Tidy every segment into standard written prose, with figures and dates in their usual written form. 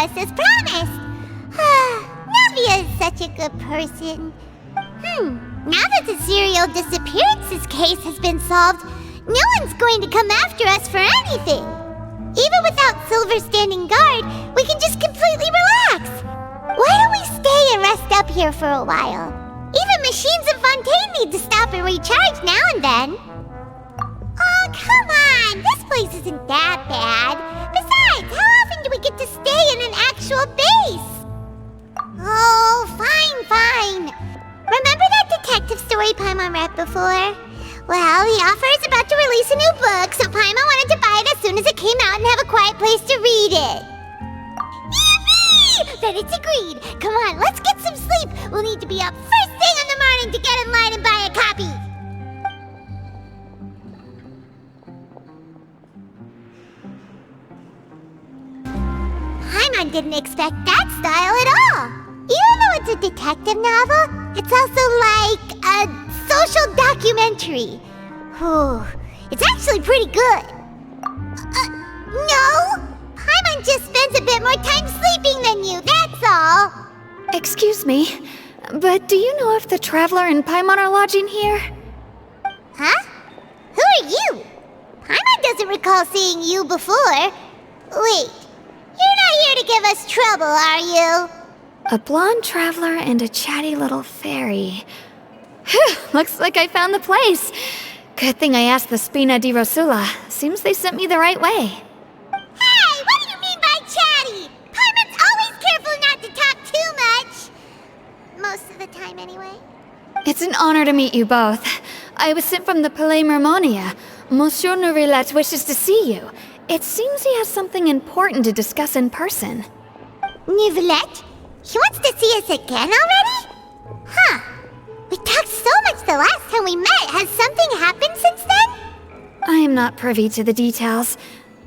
us as promised. Navia is such a good person. Now that the serial disappearances case has been solved, no one's going to come after us for anything. Even without Silver standing guard, we can just completely relax. Why don't we stay and rest up here for a while? Even machines in Fontaine need to stop and recharge now and then. Oh, come on! This place isn't that bad. Besides, how often do we get to stay in an actual base? Oh, fine. Remember that detective story Paimon read before? Well, the author is about to release a new book, so Paimon wanted to buy it as soon as it came out and have a quiet place to read it. Yippee! Then it's agreed. Come on, let's get some sleep. We'll need to be up first thing in the morning to get in line and buy a copy. Paimon didn't expect that style at all. Even though it's a detective novel, it's also like a social documentary. It's actually pretty good. No! Paimon just spends a bit more time sleeping than you, that's all. Excuse me, but do you know if the Traveler and Paimon are lodging here? Huh? Who are you? Paimon doesn't recall seeing you before. Wait, you're not here to give us trouble, are you? A blonde traveler and a chatty little fairy. Whew, looks like I found the place. Good thing I asked the Spina di Rosula. Seems they sent me the right way. Hey, what do you mean by chatty? Paimon's always careful not to talk too much. Most of the time, anyway. It's an honor to meet you both. I was sent from the Palais Mermonia. Monsieur Nourilette wishes to see you. It seems he has something important to discuss in person. Nourilette? He wants to see us again already? Huh. We talked so much the last time we met. Has something happened since then? I am not privy to the details.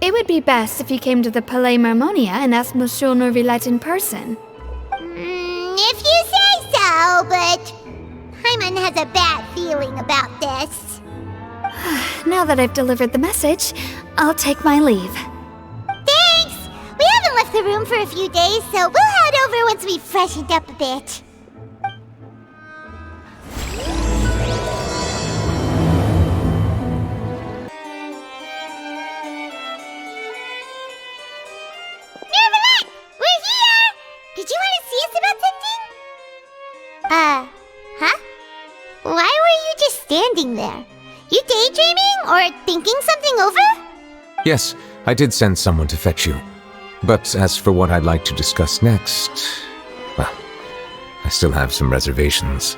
It would be best if you came to the Palais Mermonia and asked Monsieur Nourilette in person. If you say so, but Paimon has a bad feeling about this. Now that I've delivered the message, I'll take my leave. Thanks! We haven't left the room for a few days, so we'll head over once we've freshened up a bit. Nourilette! We're here! Did you want to see us about something? Huh? Why were you just standing there? You daydreaming or thinking something over? Yes, I did send someone to fetch you. But as for what I'd like to discuss next, well, I still have some reservations.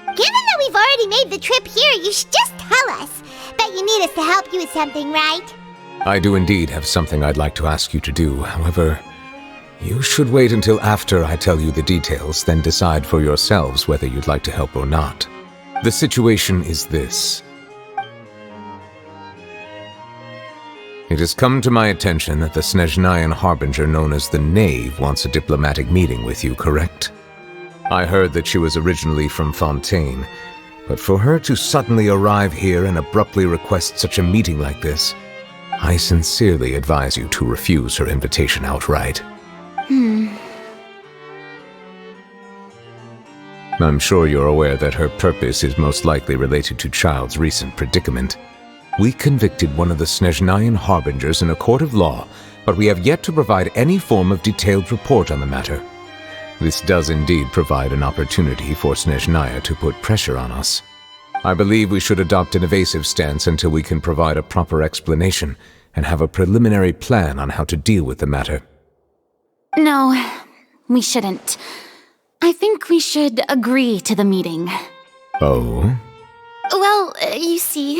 Given that we've already made the trip here, you should just tell us. Bet you need us to help you with something, right? I do indeed have something I'd like to ask you to do. However, you should wait until after I tell you the details, then decide for yourselves whether you'd like to help or not. The situation is this. It has come to my attention that the Snezhnayan harbinger known as the Knave wants a diplomatic meeting with you, correct? I heard that she was originally from Fontaine, but for her to suddenly arrive here and abruptly request such a meeting like this, I sincerely advise you to refuse her invitation outright. I'm sure you're aware that her purpose is most likely related to Child's recent predicament. We convicted one of the Snezhnayan harbingers in a court of law, but we have yet to provide any form of detailed report on the matter. This does indeed provide an opportunity for Snezhnaya to put pressure on us. I believe we should adopt an evasive stance until we can provide a proper explanation and have a preliminary plan on how to deal with the matter. No, we shouldn't. I think we should agree to the meeting. Oh? Well, you see,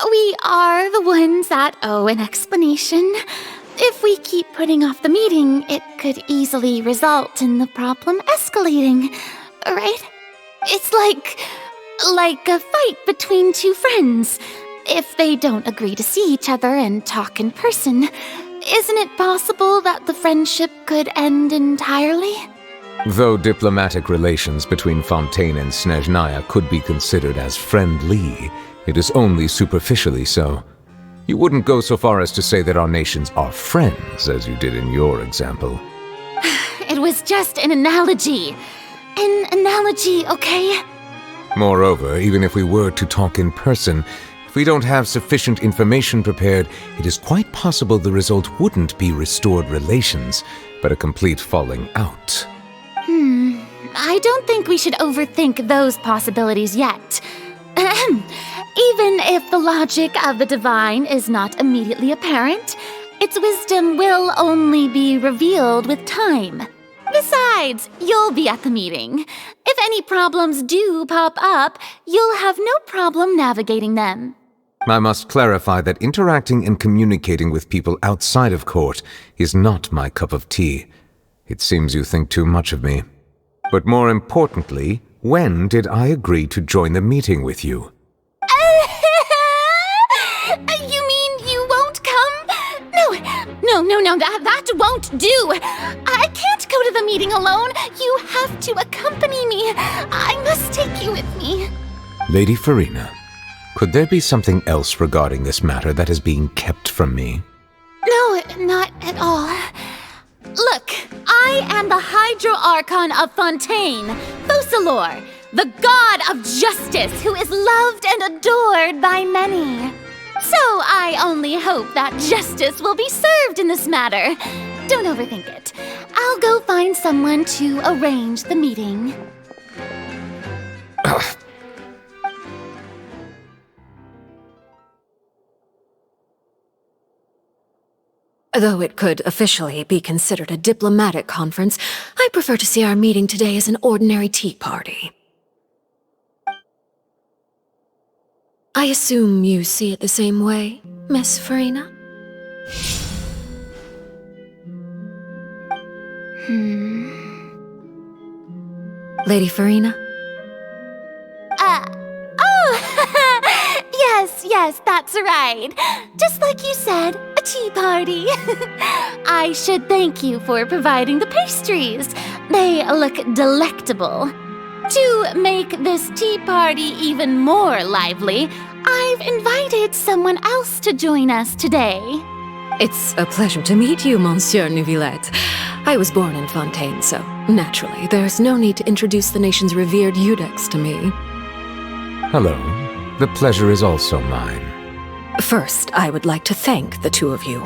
we are the ones that owe an explanation. If we keep putting off the meeting, it could easily result in the problem escalating, right? It's like a fight between two friends. If they don't agree to see each other and talk in person, isn't it possible that the friendship could end entirely? Though diplomatic relations between Fontaine and Snezhnaya could be considered as friendly, it is only superficially so. You wouldn't go so far as to say that our nations are friends, as you did in your example. It was just an analogy. An analogy, okay? Moreover, even if we were to talk in person, if we don't have sufficient information prepared, it is quite possible the result wouldn't be restored relations, but a complete falling out. I don't think we should overthink those possibilities yet. Even if the logic of the divine is not immediately apparent, its wisdom will only be revealed with time. Besides, you'll be at the meeting. If any problems do pop up, you'll have no problem navigating them. I must clarify that interacting and communicating with people outside of court is not my cup of tea. It seems you think too much of me. But more importantly, when did I agree to join the meeting with you? You mean you won't come? No, that won't do. I can't go to the meeting alone. You have to accompany me. I must take you with me. Lady Farina, could there be something else regarding this matter that is being kept from me? No, not at all. Look, I am the Hydro Archon of Fontaine, Focalor, the god of justice who is loved and adored by many. So I only hope that justice will be served in this matter. Don't overthink it. I'll go find someone to arrange the meeting. Though it could officially be considered a diplomatic conference, I prefer to see our meeting today as an ordinary tea party. I assume you see it the same way, Miss Farina? Lady Farina? Yes, that's right. Just like you said, a tea party. I should thank you for providing the pastries. They look delectable. To make this tea party even more lively, I've invited someone else to join us today. It's a pleasure to meet you, Monsieur Neuvillette. I was born in Fontaine, so naturally, there's no need to introduce the nation's revered Eudex to me. Hello. The pleasure is also mine. First, I would like to thank the two of you.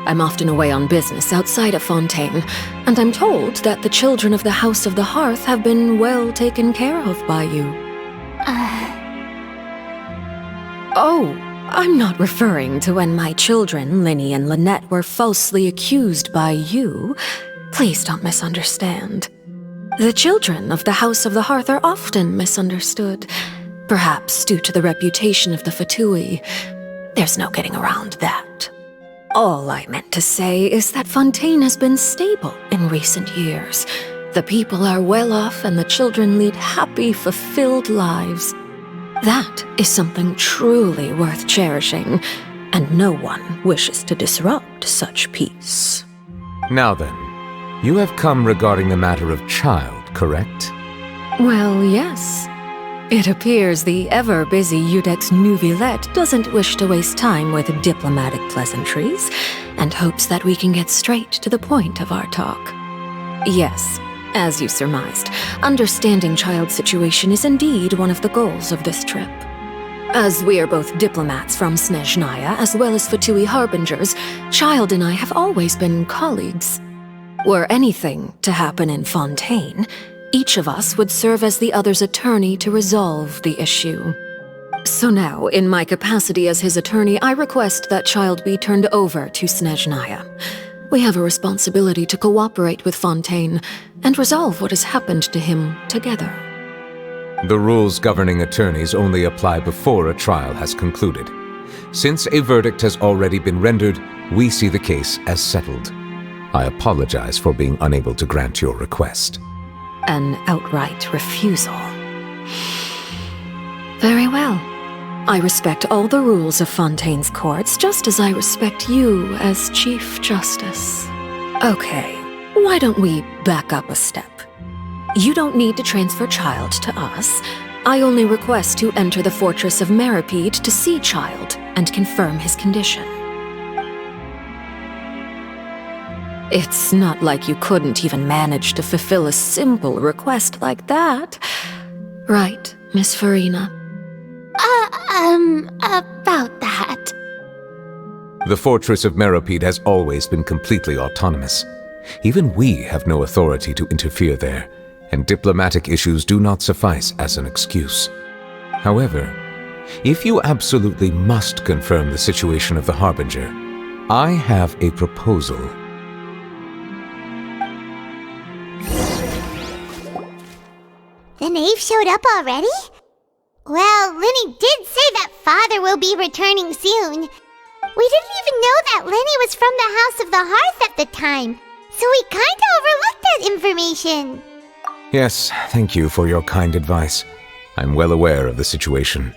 I'm often away on business outside of Fontaine, and I'm told that the children of the House of the Hearth have been well taken care of by you. Oh, I'm not referring to when my children, Linny and Lynette, were falsely accused by you. Please don't misunderstand. The children of the House of the Hearth are often misunderstood, perhaps due to the reputation of the Fatui. There's no getting around that. All I meant to say is that Fontaine has been stable in recent years. The people are well off and the children lead happy, fulfilled lives. That is something truly worth cherishing, and no one wishes to disrupt such peace. Now then, you have come regarding the matter of child, correct? Well, yes. It appears the ever-busy Eudex Neuvillette doesn't wish to waste time with diplomatic pleasantries, and hopes that we can get straight to the point of our talk. Yes, as you surmised, understanding child's situation is indeed one of the goals of this trip. As we are both diplomats from Snezhnaya as well as Fatui harbingers, Child and I have always been colleagues. Were anything to happen in Fontaine, each of us would serve as the other's attorney to resolve the issue. So now, in my capacity as his attorney, I request that Child be turned over to Snezhnaya. We have a responsibility to cooperate with Fontaine and resolve what has happened to him together. The rules governing attorneys only apply before a trial has concluded. Since a verdict has already been rendered, we see the case as settled. I apologize for being unable to grant your request. An outright refusal. Very well. I respect all the rules of Fontaine's courts, just as I respect you as Chief Justice. Okay, why don't we back up a step? You don't need to transfer Child to us. I only request to enter the fortress of Meripede to see Child and confirm his condition. It's not like you couldn't even manage to fulfill a simple request like that. Right, Miss Farina? About that. The Fortress of Meropide has always been completely autonomous. Even we have no authority to interfere there, and diplomatic issues do not suffice as an excuse. However, if you absolutely must confirm the situation of the Harbinger, I have a proposal. The knave showed up already? Well, Lenny did say that Father will be returning soon. We didn't even know that Lenny was from the House of the Hearth at the time, so we kinda overlooked that information. Yes, thank you for your kind advice. I'm well aware of the situation.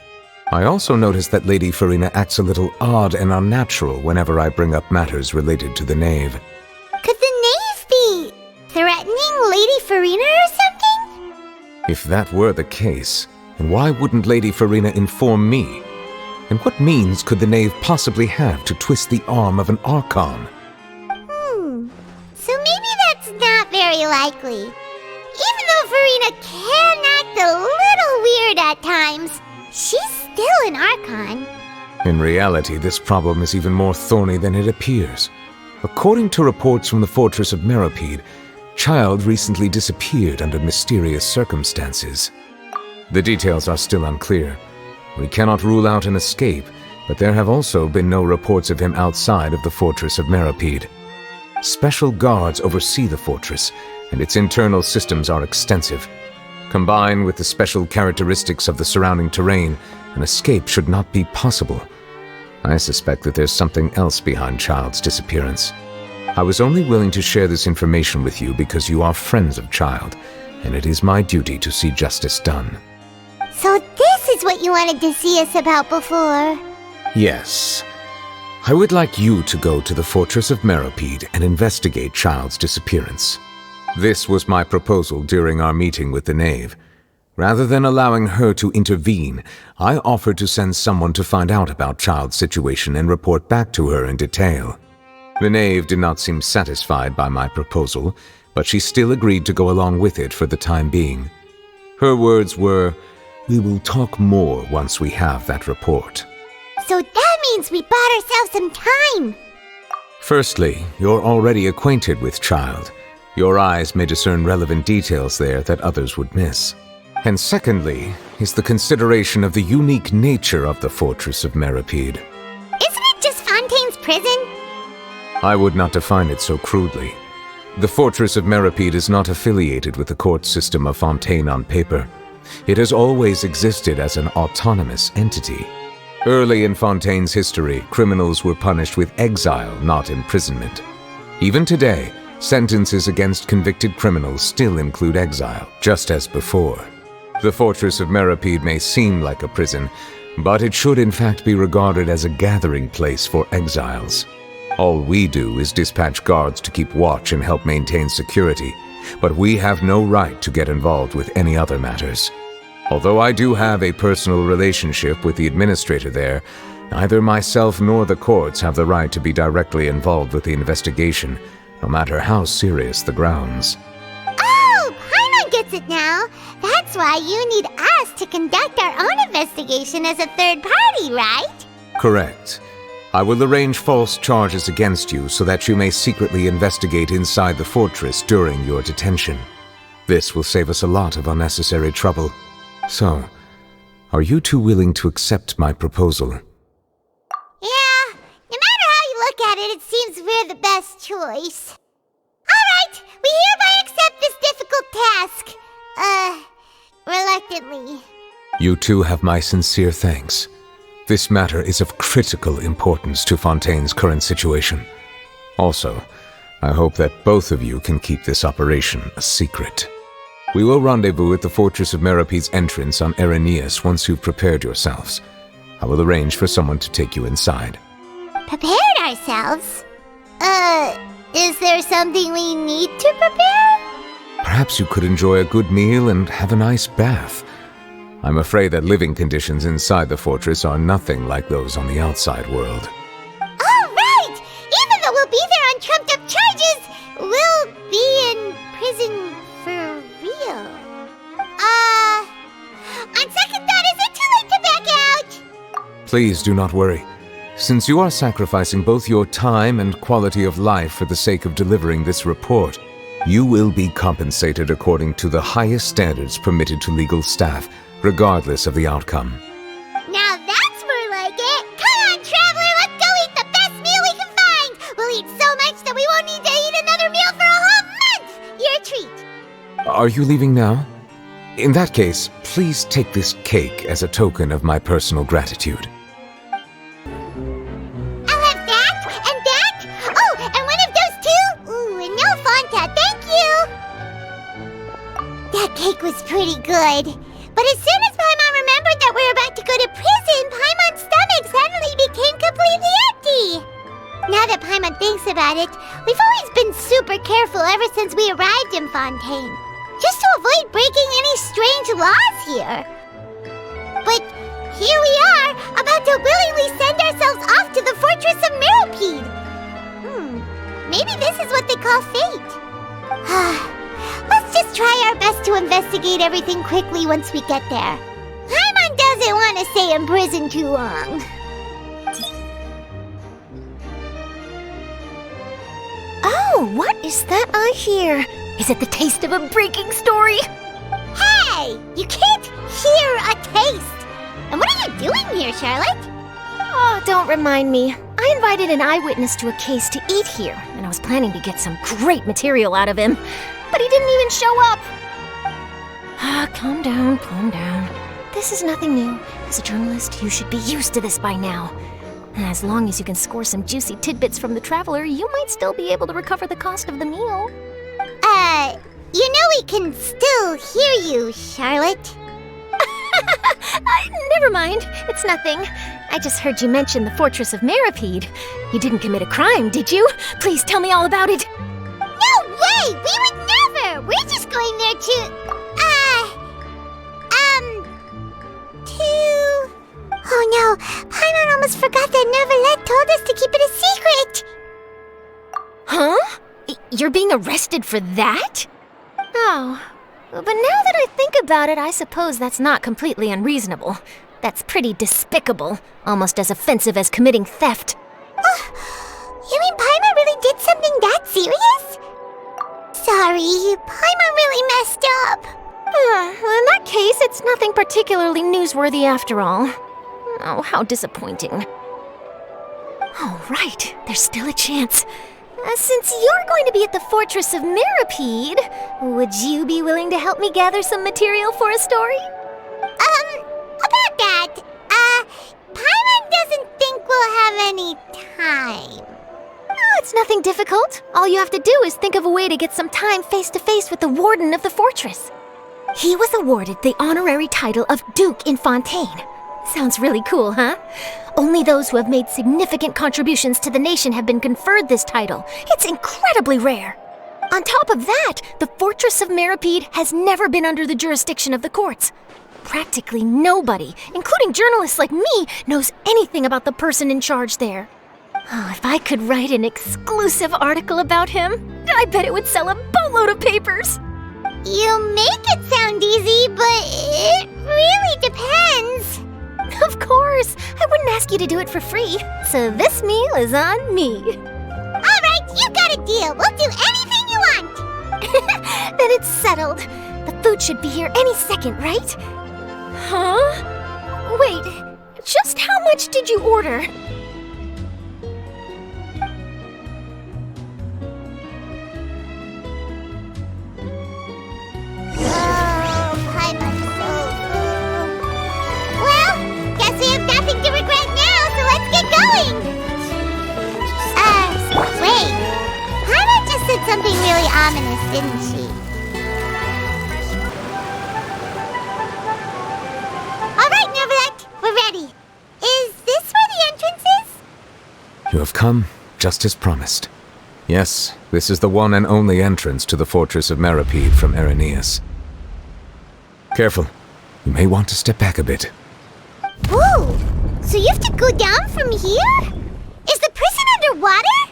I also noticed that Lady Farina acts a little odd and unnatural whenever I bring up matters related to the knave. Could the knave be threatening Lady Farina or something? If that were the case, then why wouldn't Lady Farina inform me? And what means could the knave possibly have to twist the arm of an Archon? So maybe that's not very likely. Even though Farina can act a little weird at times, she's still an Archon. In reality, this problem is even more thorny than it appears. According to reports from the Fortress of Meropide, Child recently disappeared under mysterious circumstances. The details are still unclear. We cannot rule out an escape, but there have also been no reports of him outside of the Fortress of Meropide. Special guards oversee the fortress, and its internal systems are extensive. Combined with the special characteristics of the surrounding terrain, an escape should not be possible. I suspect that there's something else behind Child's disappearance. I was only willing to share this information with you because you are friends of Child, and it is my duty to see justice done. So this is what you wanted to see us about before. Yes. I would like you to go to the Fortress of Meropide and investigate Child's disappearance. This was my proposal during our meeting with the knave. Rather than allowing her to intervene, I offered to send someone to find out about Child's situation and report back to her in detail. The knave did not seem satisfied by my proposal, but she still agreed to go along with it for the time being. Her words were, "We will talk more once we have that report." So that means we bought ourselves some time. Firstly, you're already acquainted with Child. Your eyes may discern relevant details there that others would miss. And secondly, is the consideration of the unique nature of the Fortress of Meropide. Isn't it just Fontaine's prison? I would not define it so crudely. The Fortress of Meropide is not affiliated with the court system of Fontaine on paper. It has always existed as an autonomous entity. Early in Fontaine's history, criminals were punished with exile, not imprisonment. Even today, sentences against convicted criminals still include exile, just as before. The Fortress of Meropide may seem like a prison, but it should in fact be regarded as a gathering place for exiles. All we do is dispatch guards to keep watch and help maintain security, but we have no right to get involved with any other matters. Although I do have a personal relationship with the administrator there, neither myself nor the courts have the right to be directly involved with the investigation, no matter how serious the grounds. Oh, Paimon gets it now. That's why you need us to conduct our own investigation as a third party, right? Correct. I will arrange false charges against you so that you may secretly investigate inside the fortress during your detention. This will save us a lot of unnecessary trouble. So, are you two willing to accept my proposal? Yeah, no matter how you look at it, it seems we're the best choice. Alright, we hereby accept this difficult task. Reluctantly. You two have my sincere thanks. This matter is of critical importance to Fontaine's current situation. Also, I hope that both of you can keep this operation a secret. We will rendezvous at the Fortress of Meropide's entrance on Erinius once you've prepared yourselves. I will arrange for someone to take you inside. Prepared ourselves? Is there something we need to prepare? Perhaps you could enjoy a good meal and have a nice bath. I'm afraid that living conditions inside the fortress are nothing like those on the outside world. All right! Even though we'll be there on trumped-up charges, Please do not worry. Since you are sacrificing both your time and quality of life for the sake of delivering this report, you will be compensated according to the highest standards permitted to legal staff, regardless of the outcome. Now that's more like it! Come on, Traveler, let's go eat the best meal we can find! We'll eat so much that we won't need to eat another meal for a whole month! Your treat! Are you leaving now? In that case, please take this cake as a token of my personal gratitude. I'll have that, and that! Oh, and one of those too! Ooh, and no Fonta, thank you! That cake was pretty good. But as soon as Paimon remembered that we were about to go to prison, Paimon's stomach suddenly became completely empty! Now that Paimon thinks about it, we've always been super careful ever since we arrived in Fontaine. Just to avoid breaking any strange laws here. But here we are, about to willingly send ourselves off to the Fortress of Meropide. Maybe this is what they call fate. Let's just try our best to investigate everything quickly once we get there. Paimon doesn't want to stay in prison too long. Oh, what is that I hear? Is it the taste of a breaking story? Hey! You can't hear a taste! And what are you doing here, Charlotte? Oh, don't remind me. I invited an eyewitness to a case to eat here, and I was planning to get some great material out of him. But he didn't even show up. Calm down, calm down. This is nothing new. As a journalist, you should be used to this by now. As long as you can score some juicy tidbits from the Traveler, you might still be able to recover the cost of the meal. You know we can still hear you, Charlotte. Never mind. It's nothing. I just heard you mention the Fortress of Meropide. You didn't commit a crime, did you? Please tell me all about it. No way! We would never! We're just going there to... Oh no, Paimon almost forgot that Neuvillette told us to keep it a secret! Huh? You're being arrested for that? Oh, but now that I think about it, I suppose that's not completely unreasonable. That's pretty despicable, almost as offensive as committing theft. You mean Paimon really did something that serious? Sorry, Paimon really messed up. In that case, it's nothing particularly newsworthy after all. Oh, how disappointing. Oh, right, there's still a chance. Since you're going to be at the Fortress of Meropide, would you be willing to help me gather some material for a story? About that, Paimon doesn't think we'll have any time. Oh, it's nothing difficult. All you have to do is think of a way to get some time face-to-face with the warden of the fortress. He was awarded the honorary title of Duke in Fontaine. Sounds really cool, huh? Only those who have made significant contributions to the nation have been conferred this title. It's incredibly rare. On top of that, the Fortress of Meropide has never been under the jurisdiction of the courts. Practically nobody, including journalists like me, knows anything about the person in charge there. Oh, if I could write an exclusive article about him, I bet it would sell a boatload of papers. You make it sound easy, but it really depends. Of course, I wouldn't ask you to do it for free, so this meal is on me. All right, you got a deal. We'll do anything you want. Then it's settled. The food should be here any second, right? Huh? Wait, just how much did you order? Paimon's so full. Well, guess we have nothing to regret now, so let's get going. Wait. Paimon just said something really ominous, didn't she? All right, Neuvillette, we're ready. Is this where the entrance is? You have come, just as promised. Yes, this is the one and only entrance to the Fortress of Meropide from Irenaeus. Careful. You may want to step back a bit. Whoa! So you have to go down from here? Is the prison underwater?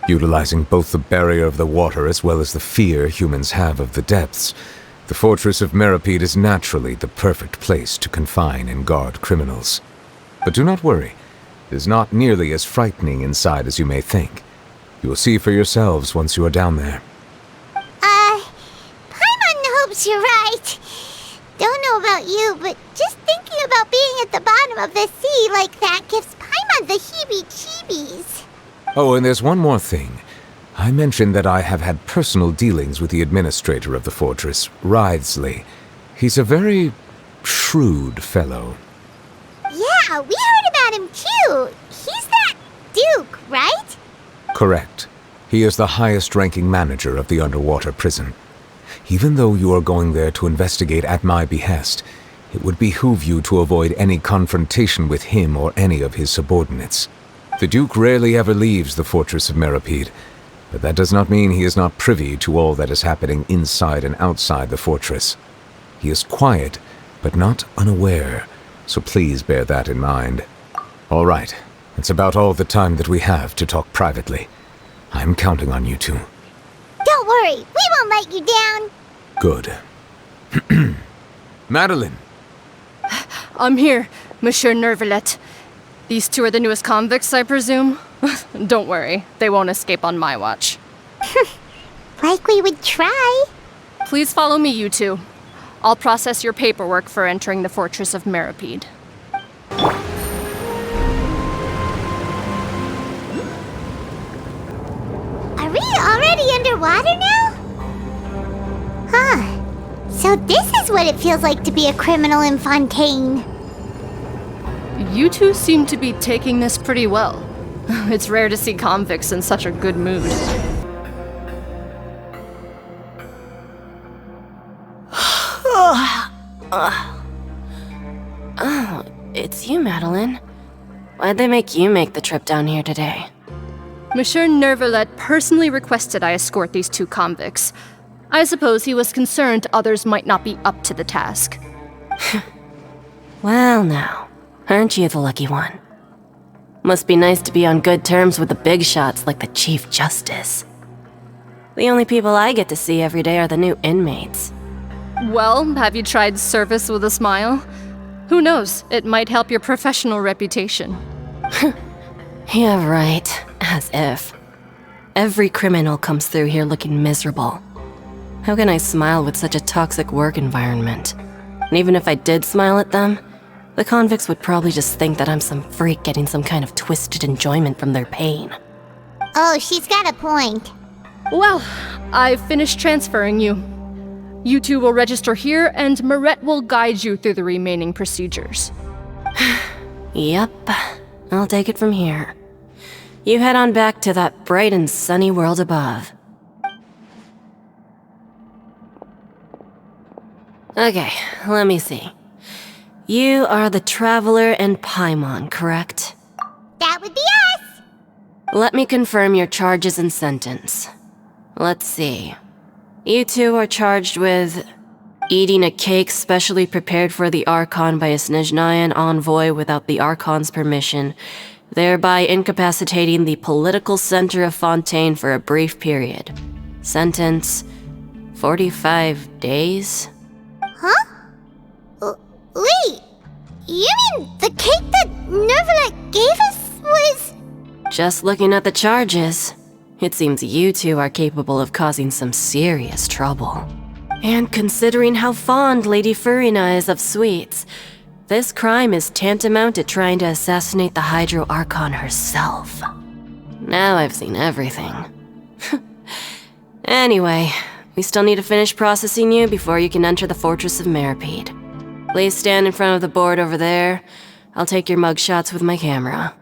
Utilizing both the barrier of the water as well as the fear humans have of the depths, the Fortress of Meropide is naturally the perfect place to confine and guard criminals. But do not worry. It is not nearly as frightening inside as you may think. You will see for yourselves once you are down there. Paimon hopes you're right. Don't know about you, but just thinking about being at the bottom of the sea like that gives Paimon the heebie-jeebies. Oh, and there's one more thing. I mentioned that I have had personal dealings with the administrator of the fortress, Wriothesley. He's a very shrewd fellow. Yeah, we heard about him too. He's that Duke, right? Correct. He is the highest-ranking manager of the underwater prison. Even though you are going there to investigate at my behest, it would behoove you to avoid any confrontation with him or any of his subordinates. The Duke rarely ever leaves the fortress of Meripede, but that does not mean he is not privy to all that is happening inside and outside the fortress. He is quiet, but not unaware, so please bear that in mind. All right, it's about all the time that we have to talk privately. I'm counting on you two. Don't worry, we won't let you down. Good. Madeline! I'm here, Monsieur Nervalet. These two are the newest convicts, I presume? Don't worry, they won't escape on my watch. Like we would try. Please follow me, you two. I'll process your paperwork for entering the Fortress of Meripede. Are we already underwater now? Huh. So this is what it feels like to be a criminal in Fontaine. You two seem to be taking this pretty well. It's rare to see convicts in such a good mood. Oh, it's you, Madeline. Why'd they make you make the trip down here today? Monsieur Nervalet personally requested I escort these two convicts. I suppose he was concerned others might not be up to the task. Well now, aren't you the lucky one? Must be nice to be on good terms with the big shots like the Chief Justice. The only people I get to see every day are the new inmates. Well, have you tried service with a smile? Who knows, it might help your professional reputation. Yeah, right. As if. Every criminal comes through here looking miserable. How can I smile with such a toxic work environment? And even if I did smile at them, the convicts would probably just think that I'm some freak getting some kind of twisted enjoyment from their pain. Oh, she's got a point. Well, I've finished transferring you. You two will register here, and Marette will guide you through the remaining procedures. Yep, I'll take it from here. You head on back to that bright and sunny world above. Okay, let me see. You are the Traveler and Paimon, correct? That would be us. Let me confirm your charges and sentence. Let's see. You two are charged with eating a cake specially prepared for the Archon by a Snezhnayan envoy without the Archon's permission, thereby incapacitating the political center of Fontaine for a brief period. Sentence: 45 days? Huh? Wait, you mean the cake that Nervalet gave us was... Just looking at the charges, it seems you two are capable of causing some serious trouble. And considering how fond Lady Furina is of sweets, this crime is tantamount to trying to assassinate the Hydro Archon herself. Now I've seen everything. Anyway, we still need to finish processing you before you can enter the Fortress of Meripede. Please stand in front of the board over there. I'll take your mugshots with my camera.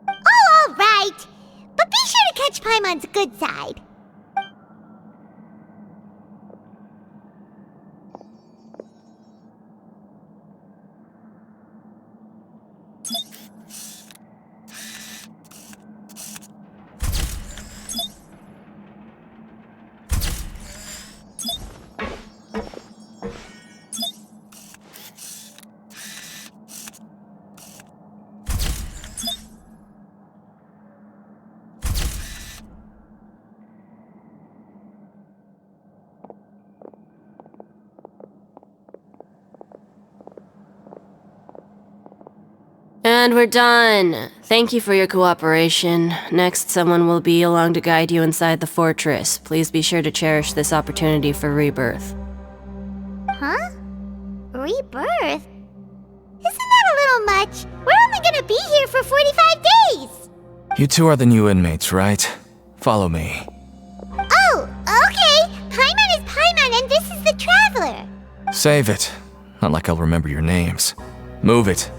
Oh, all right. But be sure to catch Paimon's good side. And we're done. Thank you for your cooperation. Next, someone will be along to guide you inside the fortress. Please be sure to cherish this opportunity for rebirth. Huh? Rebirth? Isn't that a little much? We're only gonna be here for 45 days! You two are the new inmates, right? Follow me. Oh, okay! Paimon is Paimon and this is the Traveler! Save it. Not like I'll remember your names. Move it.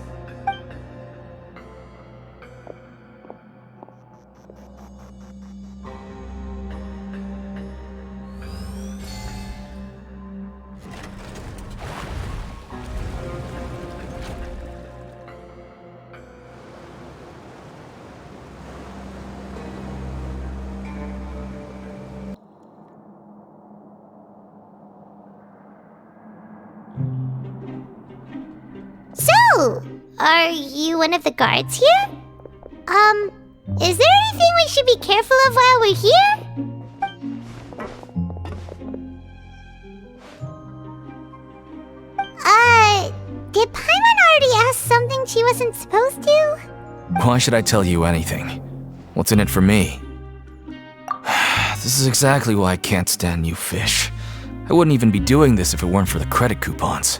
So, are you one of the guards here? Is there anything we should be careful of while we're here? Did Paimon already ask something she wasn't supposed to? Why should I tell you anything? What's in it for me? This is exactly why I can't stand you fish. I wouldn't even be doing this if it weren't for the credit coupons.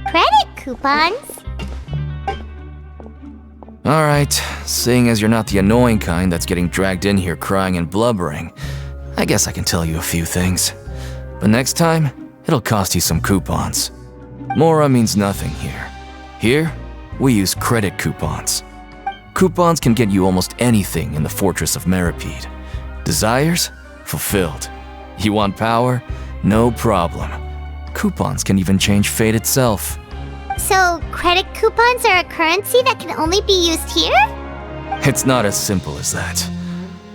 Credit coupons? Alright, seeing as you're not the annoying kind that's getting dragged in here crying and blubbering, I guess I can tell you a few things. But next time, it'll cost you some coupons. Mora means nothing here. Here, we use credit coupons. Coupons can get you almost anything in the Fortress of Meripede. Desires? Fulfilled. You want power? No problem. Coupons can even change fate itself. So, credit coupons are a currency that can only be used here? It's not as simple as that.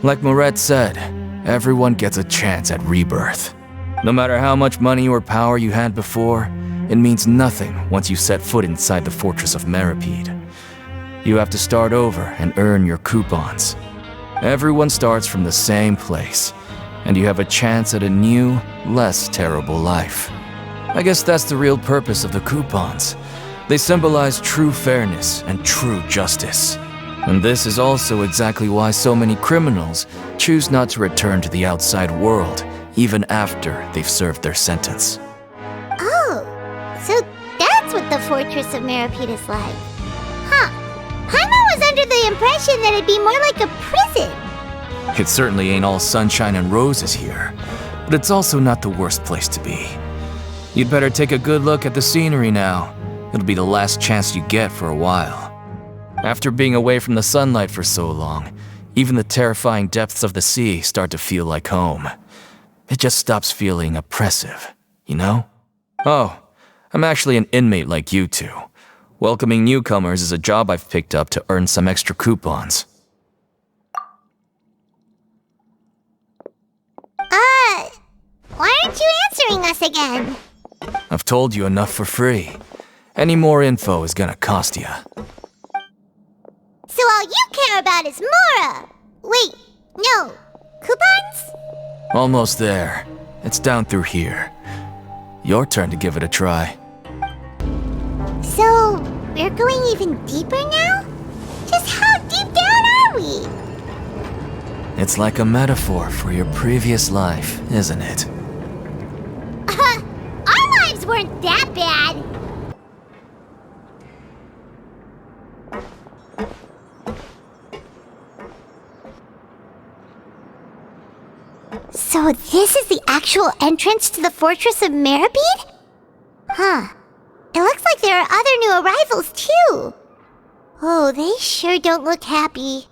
Like Moret said, everyone gets a chance at rebirth. No matter how much money or power you had before, it means nothing once you set foot inside the Fortress of Meripede. You have to start over and earn your coupons. Everyone starts from the same place, and you have a chance at a new, less terrible life. I guess that's the real purpose of the coupons. They symbolize true fairness and true justice. And this is also exactly why so many criminals choose not to return to the outside world, even after they've served their sentence. Oh, so that's what the Fortress of Meripede is like. Huh. Paimon was under the impression that it'd be more like a prison. It certainly ain't all sunshine and roses here, but it's also not the worst place to be. You'd better take a good look at the scenery now. It'll be the last chance you get for a while. After being away from the sunlight for so long, even the terrifying depths of the sea start to feel like home. It just stops feeling oppressive, you know? Oh, I'm actually an inmate like you two. Welcoming newcomers is a job I've picked up to earn some extra coupons. Why aren't you answering us again? I've told you enough for free. Any more info is gonna cost you. So all you care about is Mora! Wait, no. Coupons? Almost there. It's down through here. Your turn to give it a try. So, we're going even deeper now? Just how deep down are we? It's like a metaphor for your previous life, isn't it? Our lives weren't that bad. So this is the actual entrance to the Fortress of Meripede? Huh. It looks like there are other new arrivals, too. Oh, they sure don't look happy.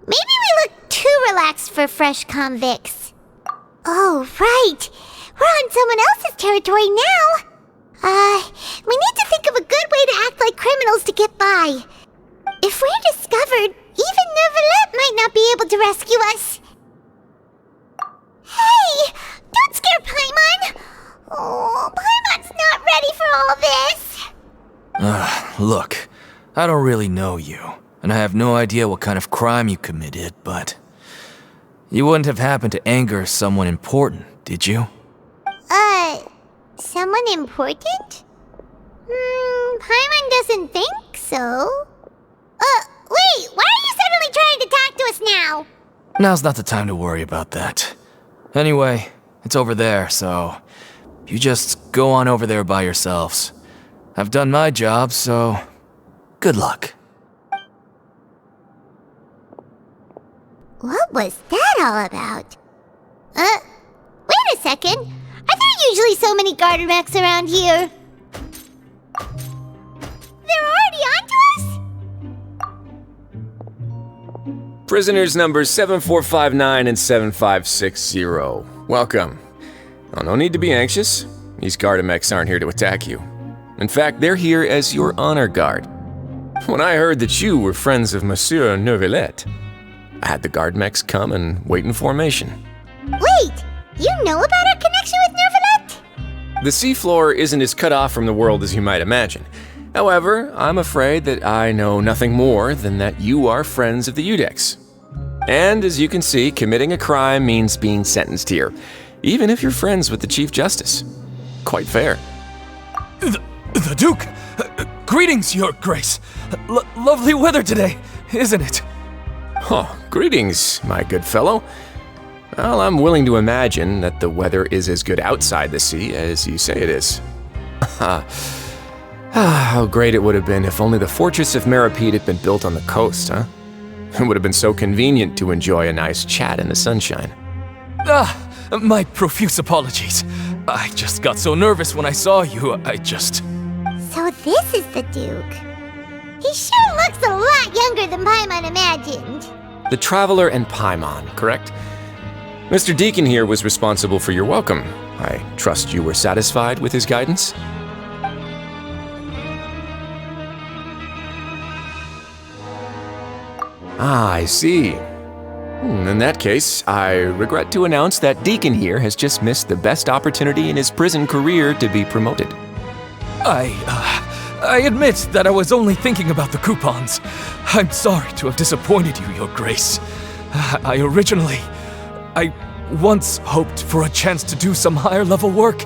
Maybe we look too relaxed for fresh convicts. Oh, right. We're on someone else's territory now. We need to think of a good way to act like criminals to get by. If we're discovered, even Neuvillette might not be able to rescue us. Hey! Don't scare Paimon! Oh, Paimon's not ready for all this! Look, I don't really know you, and I have no idea what kind of crime you committed, but... You wouldn't have happened to anger someone important, did you? Someone important? Paimon doesn't think so. Wait, why are you suddenly trying to talk to us now? Now's not the time to worry about that. Anyway, it's over there, so you just go on over there by yourselves. I've done my job, so good luck. What was that all about? Wait a second. Are there usually so many garter mechs around here? They're already onto us? Prisoners numbers 7459 and 7560. Welcome. Oh, no need to be anxious. These Gardamex aren't here to attack you. In fact, they're here as your honor guard. When I heard that you were friends of Monsieur Neuvillette, I had the Gardamex come and wait in formation. Wait, you know about our connection with Neuvillette? The seafloor isn't as cut off from the world as you might imagine. However, I'm afraid that I know nothing more than that you are friends of the Udex. And as you can see, committing a crime means being sentenced here, even if you're friends with the Chief Justice. Quite fair. The Duke! Greetings, Your Grace! Lovely weather today, isn't it? Oh, greetings, my good fellow. Well, I'm willing to imagine that the weather is as good outside the sea as you say it is. How great it would have been if only the Fortress of Meripede had been built on the coast, huh? It would have been so convenient to enjoy a nice chat in the sunshine. My profuse apologies. I just got so nervous when I saw you, So this is the Duke. He sure looks a lot younger than Paimon imagined. The Traveler and Paimon, correct? Mr. Deacon here was responsible for your welcome. I trust you were satisfied with his guidance? Ah, I see. In that case, I regret to announce that Deacon here has just missed the best opportunity in his prison career to be promoted. I admit that I was only thinking about the coupons. I'm sorry to have disappointed you, Your Grace. I once hoped for a chance to do some higher-level work.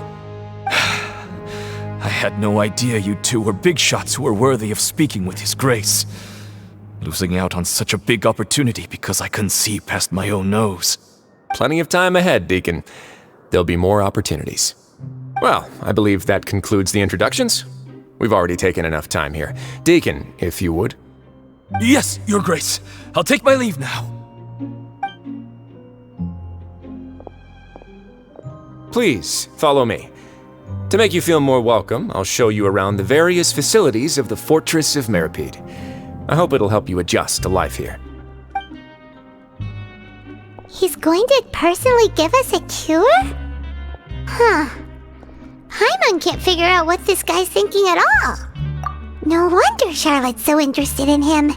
I had no idea you two were big shots who were worthy of speaking with His Grace. Losing out on such a big opportunity because I couldn't see past my own nose. Plenty of time ahead, Deacon. There'll be more opportunities. Well, I believe that concludes the introductions. We've already taken enough time here. Deacon, if you would. Yes, Your Grace. I'll take my leave now. Please, follow me. To make you feel more welcome, I'll show you around the various facilities of the Fortress of Meripede. I hope it'll help you adjust to life here. He's going to personally give us a cure? Huh. Paimon can't figure out what this guy's thinking at all. No wonder Charlotte's so interested in him.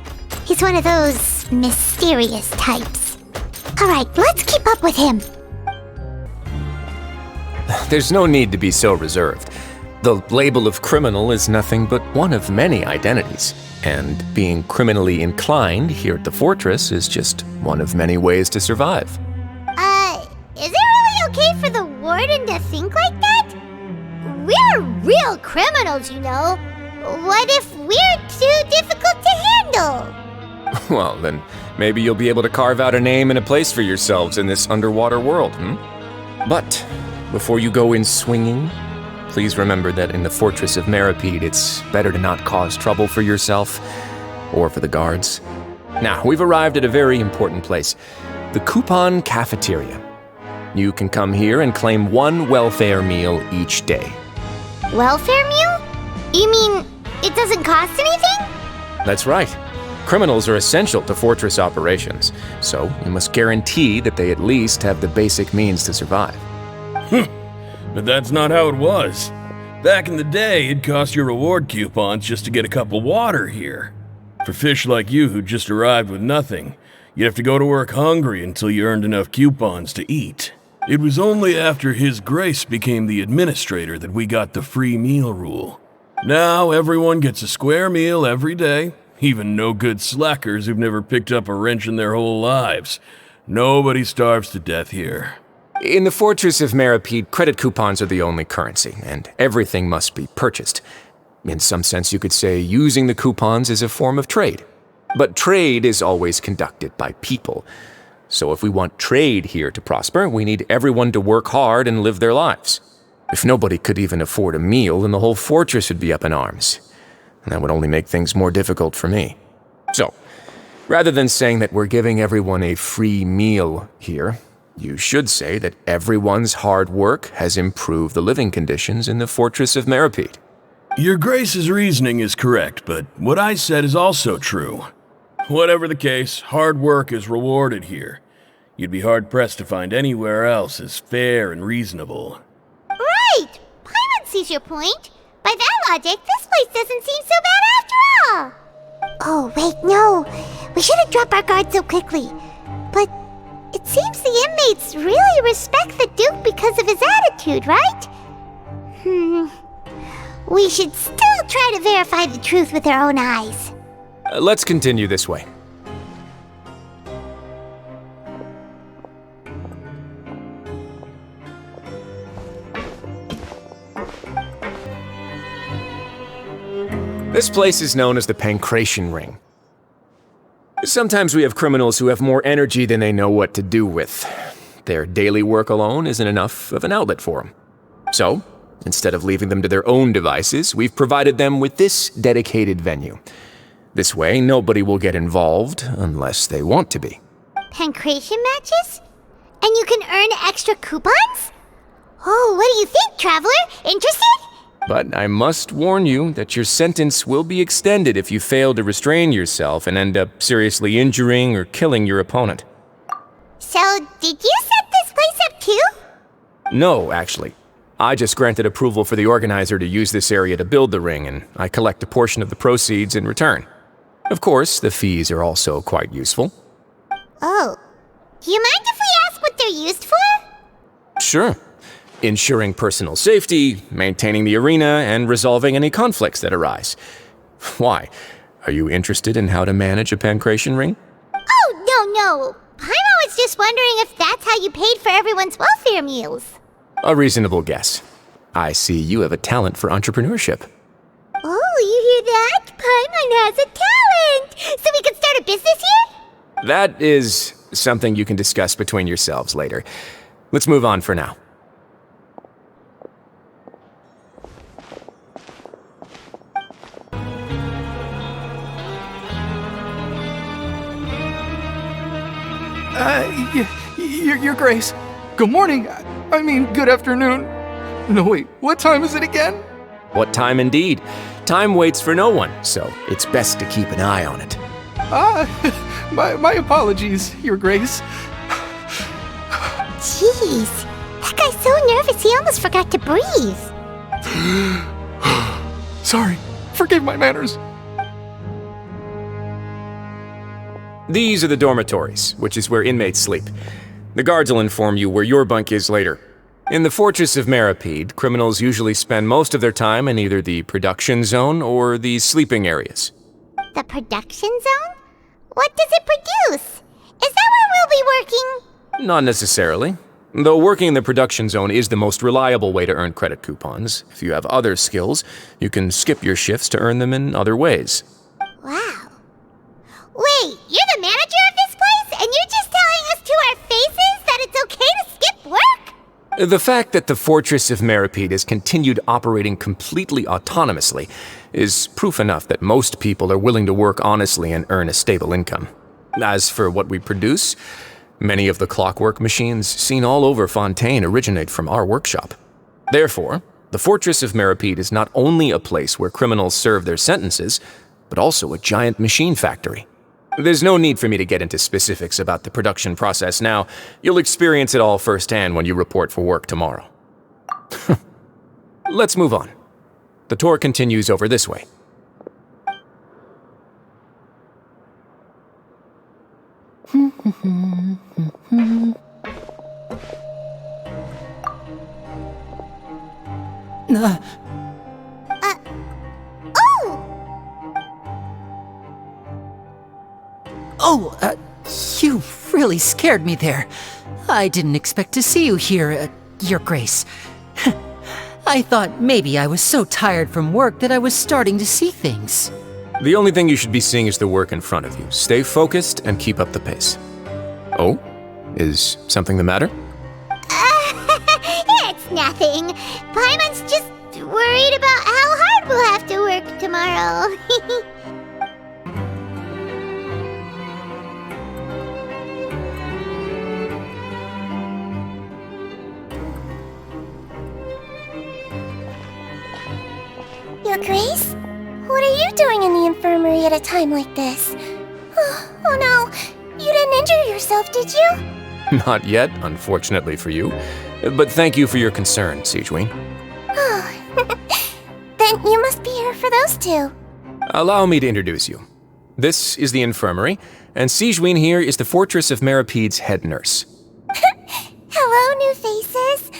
He's one of those mysterious types. Alright, let's keep up with him. There's no need to be so reserved. The label of criminal is nothing but one of many identities. And being criminally inclined here at the fortress is just one of many ways to survive. Is it really okay for the warden to think like that? We're real criminals, you know. What if we're too difficult to handle? Well, then maybe you'll be able to carve out a name and a place for yourselves in this underwater world, But before you go in swinging, please remember that in the Fortress of Meripede, it's better to not cause trouble for yourself or for the guards. Now, we've arrived at a very important place, the Coupon Cafeteria. You can come here and claim one welfare meal each day. Welfare meal? You mean it doesn't cost anything? That's right. Criminals are essential to fortress operations, so you must guarantee that they at least have the basic means to survive. But that's not how it was. Back in the day, it cost you reward coupons just to get a cup of water here. For fish like you who just arrived with nothing, you'd have to go to work hungry until you earned enough coupons to eat. It was only after His Grace became the administrator that we got the free meal rule. Now everyone gets a square meal every day, even no-good slackers who've never picked up a wrench in their whole lives. Nobody starves to death here. In the Fortress of Meripede, credit coupons are the only currency, and everything must be purchased. In some sense, you could say using the coupons is a form of trade. But trade is always conducted by people. So if we want trade here to prosper, we need everyone to work hard and live their lives. If nobody could even afford a meal, then the whole fortress would be up in arms. And that would only make things more difficult for me. So, rather than saying that we're giving everyone a free meal here, you should say that everyone's hard work has improved the living conditions in the Fortress of Meripede. Your Grace's reasoning is correct, but what I said is also true. Whatever the case, hard work is rewarded here. You'd be hard-pressed to find anywhere else as fair and reasonable. Right! Paimon sees your point. By that logic, this place doesn't seem so bad after all. Oh, wait, no. We shouldn't drop our guard so quickly. But it seems the inmates really respect the Duke because of his attitude, right? We should still try to verify the truth with our own eyes. Let's continue this way. This place is known as the Pancration Ring. Sometimes we have criminals who have more energy than they know what to do with. Their daily work alone isn't enough of an outlet for them. So, instead of leaving them to their own devices, we've provided them with this dedicated venue. This way, nobody will get involved unless they want to be. Pancration matches? And you can earn extra coupons? Oh, what do you think, Traveler? Interested? But I must warn you that your sentence will be extended if you fail to restrain yourself and end up seriously injuring or killing your opponent. So, did you set this place up too? No, actually. I just granted approval for the organizer to use this area to build the ring, and I collect a portion of the proceeds in return. Of course, the fees are also quite useful. Oh. Do you mind if we ask what they're used for? Sure. Ensuring personal safety, maintaining the arena, and resolving any conflicts that arise. Why? Are you interested in how to manage a pancration ring? Oh, no. Paimon was just wondering if that's how you paid for everyone's welfare meals. A reasonable guess. I see you have a talent for entrepreneurship. Oh, you hear that? Paimon has a talent! So we can start a business here? That is something you can discuss between yourselves later. Let's move on for now. Your Grace. Good morning. I mean, good afternoon. No, wait, what time is it again? What time indeed? Time waits for no one, so it's best to keep an eye on it. My apologies, Your Grace. Jeez, that guy's so nervous he almost forgot to breathe. Sorry, forgive my manners. These are the dormitories, which is where inmates sleep. The guards will inform you where your bunk is later. In the Fortress of Meripede, criminals usually spend most of their time in either the production zone or the sleeping areas. The production zone? What does it produce? Is that where we'll be working? Not necessarily. Though working in the production zone is the most reliable way to earn credit coupons, if you have other skills, you can skip your shifts to earn them in other ways. Wow. Wait, you're the manager of this place, and you're just telling us to our faces that it's okay to skip work? The fact that the Fortress of Meripede has continued operating completely autonomously is proof enough that most people are willing to work honestly and earn a stable income. As for what we produce, many of the clockwork machines seen all over Fontaine originate from our workshop. Therefore, the Fortress of Meripede is not only a place where criminals serve their sentences, but also a giant machine factory. There's no need for me to get into specifics about the production process now. You'll experience it all firsthand when you report for work tomorrow. Let's move on. The tour continues over this way. You really scared me there. I didn't expect to see you here, Your Grace. I thought maybe I was so tired from work that I was starting to see things. The only thing you should be seeing is the work in front of you. Stay focused and keep up the pace. Oh? Is something the matter? It's nothing. Paimon's just worried about how hard we'll have to work tomorrow. Your Grace? What are you doing in the infirmary at a time like this? Oh no, you didn't injure yourself, did you? Not yet, unfortunately for you. But thank you for your concern, Sigewinne. Oh, then you must be here for those two. Allow me to introduce you. This is the infirmary, and Sigewinne here is the Fortress of Meripede's head nurse. Hello, new faces.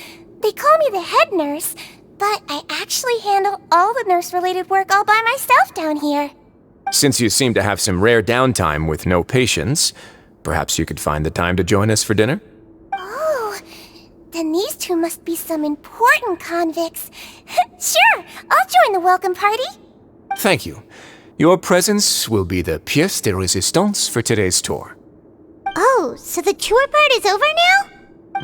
They call me the head nurse, but I actually handle all the nurse-related work all by myself down here. Since you seem to have some rare downtime with no patients, perhaps you could find the time to join us for dinner? Oh, then these two must be some important convicts. Sure, I'll join the welcome party. Thank you. Your presence will be the pièce de résistance for today's tour. Oh, so the tour part is over now?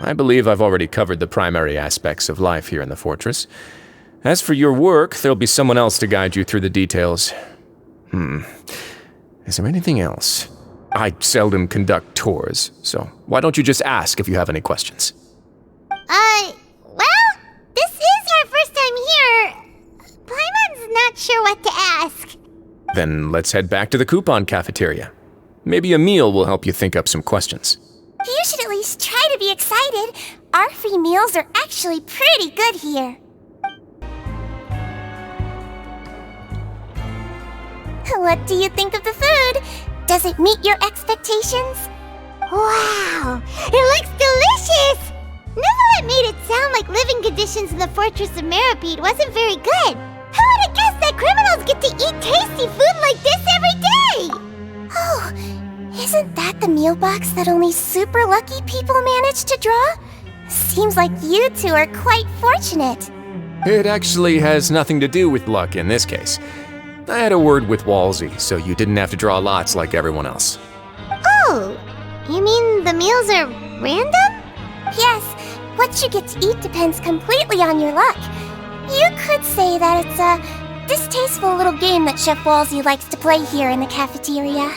I believe I've already covered the primary aspects of life here in the fortress. As for your work, there'll be someone else to guide you through the details. Is there anything else? I seldom conduct tours, so why don't you just ask if you have any questions? Well, this is our first time here. Paimon's not sure what to ask. Then let's head back to the coupon cafeteria. Maybe a meal will help you think up some questions. You should at least try to be excited. Our free meals are actually pretty good here. What do you think of the food? Does it meet your expectations? Wow, it looks delicious! Neverlet made it sound like living conditions in the Fortress of Meripede wasn't very good. Who would have guessed that criminals get to eat tasty food like this every day? Oh, isn't that the meal box that only super lucky people manage to draw? Seems like you two are quite fortunate. It actually has nothing to do with luck in this case. I had a word with Walsey, so you didn't have to draw lots like everyone else. Oh, you mean the meals are random? Yes, what you get to eat depends completely on your luck. You could say that it's a distasteful little game that Chef Walsey likes to play here in the cafeteria.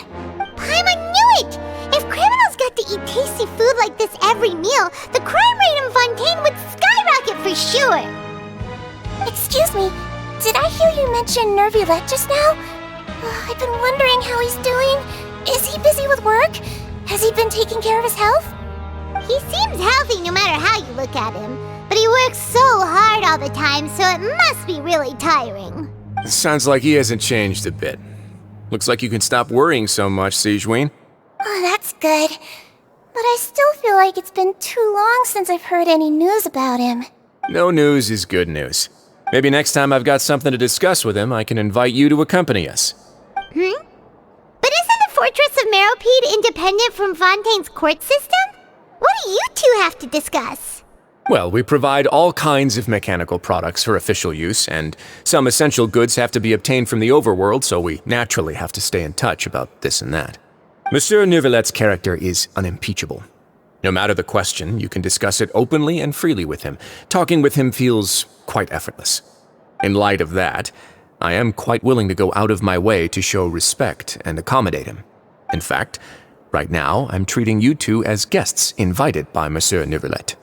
Paimon knew it! If criminals got to eat tasty food like this every meal, the crime rate in Fontaine would skyrocket for sure! Excuse me, did I hear you mention Nervulette just now? I've been wondering how he's doing. Is he busy with work? Has he been taking care of his health? He seems healthy no matter how you look at him, but he works so hard all the time, so it must be really tiring. Sounds like he hasn't changed a bit. Looks like you can stop worrying so much, Sigewinne. Oh, that's good. But I still feel like it's been too long since I've heard any news about him. No news is good news. Maybe next time I've got something to discuss with him, I can invite you to accompany us. But isn't the Fortress of Meripede independent from Fontaine's court system? What do you two have to discuss? Well, we provide all kinds of mechanical products for official use, and some essential goods have to be obtained from the overworld, so we naturally have to stay in touch about this and that. Monsieur Neuvillette's character is unimpeachable. No matter the question, you can discuss it openly and freely with him. Talking with him feels quite effortless. In light of that, I am quite willing to go out of my way to show respect and accommodate him. In fact, right now, I'm treating you two as guests invited by Monsieur Neuvillette.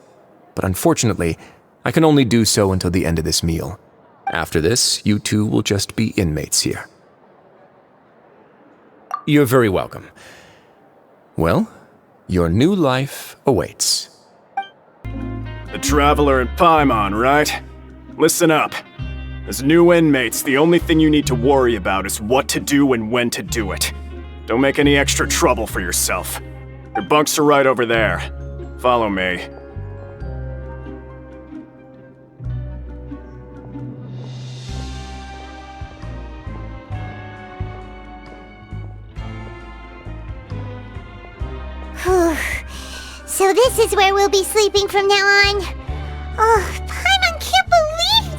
But unfortunately, I can only do so until the end of this meal. After this, you two will just be inmates here. You're very welcome. Well, your new life awaits. The Traveler and Paimon, right? Listen up. As new inmates, the only thing you need to worry about is what to do and when to do it. Don't make any extra trouble for yourself. Your bunks are right over there. Follow me. So this is where we'll be sleeping from now on. Oh, Paimon can't believe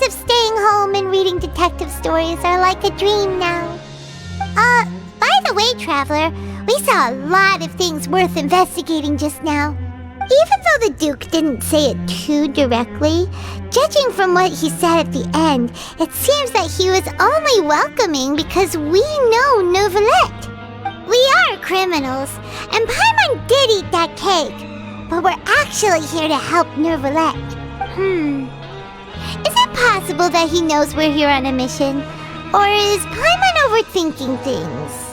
of staying home and reading detective stories are like a dream now. By the way, Traveler, we saw a lot of things worth investigating just now. Even though the Duke didn't say it too directly, judging from what he said at the end, it seems that he was only welcoming because we know Novelette. We are criminals, and Paimon did eat that cake, but we're actually here to help Novelette. Is it possible that he knows we're here on a mission? Or is Paimon overthinking things?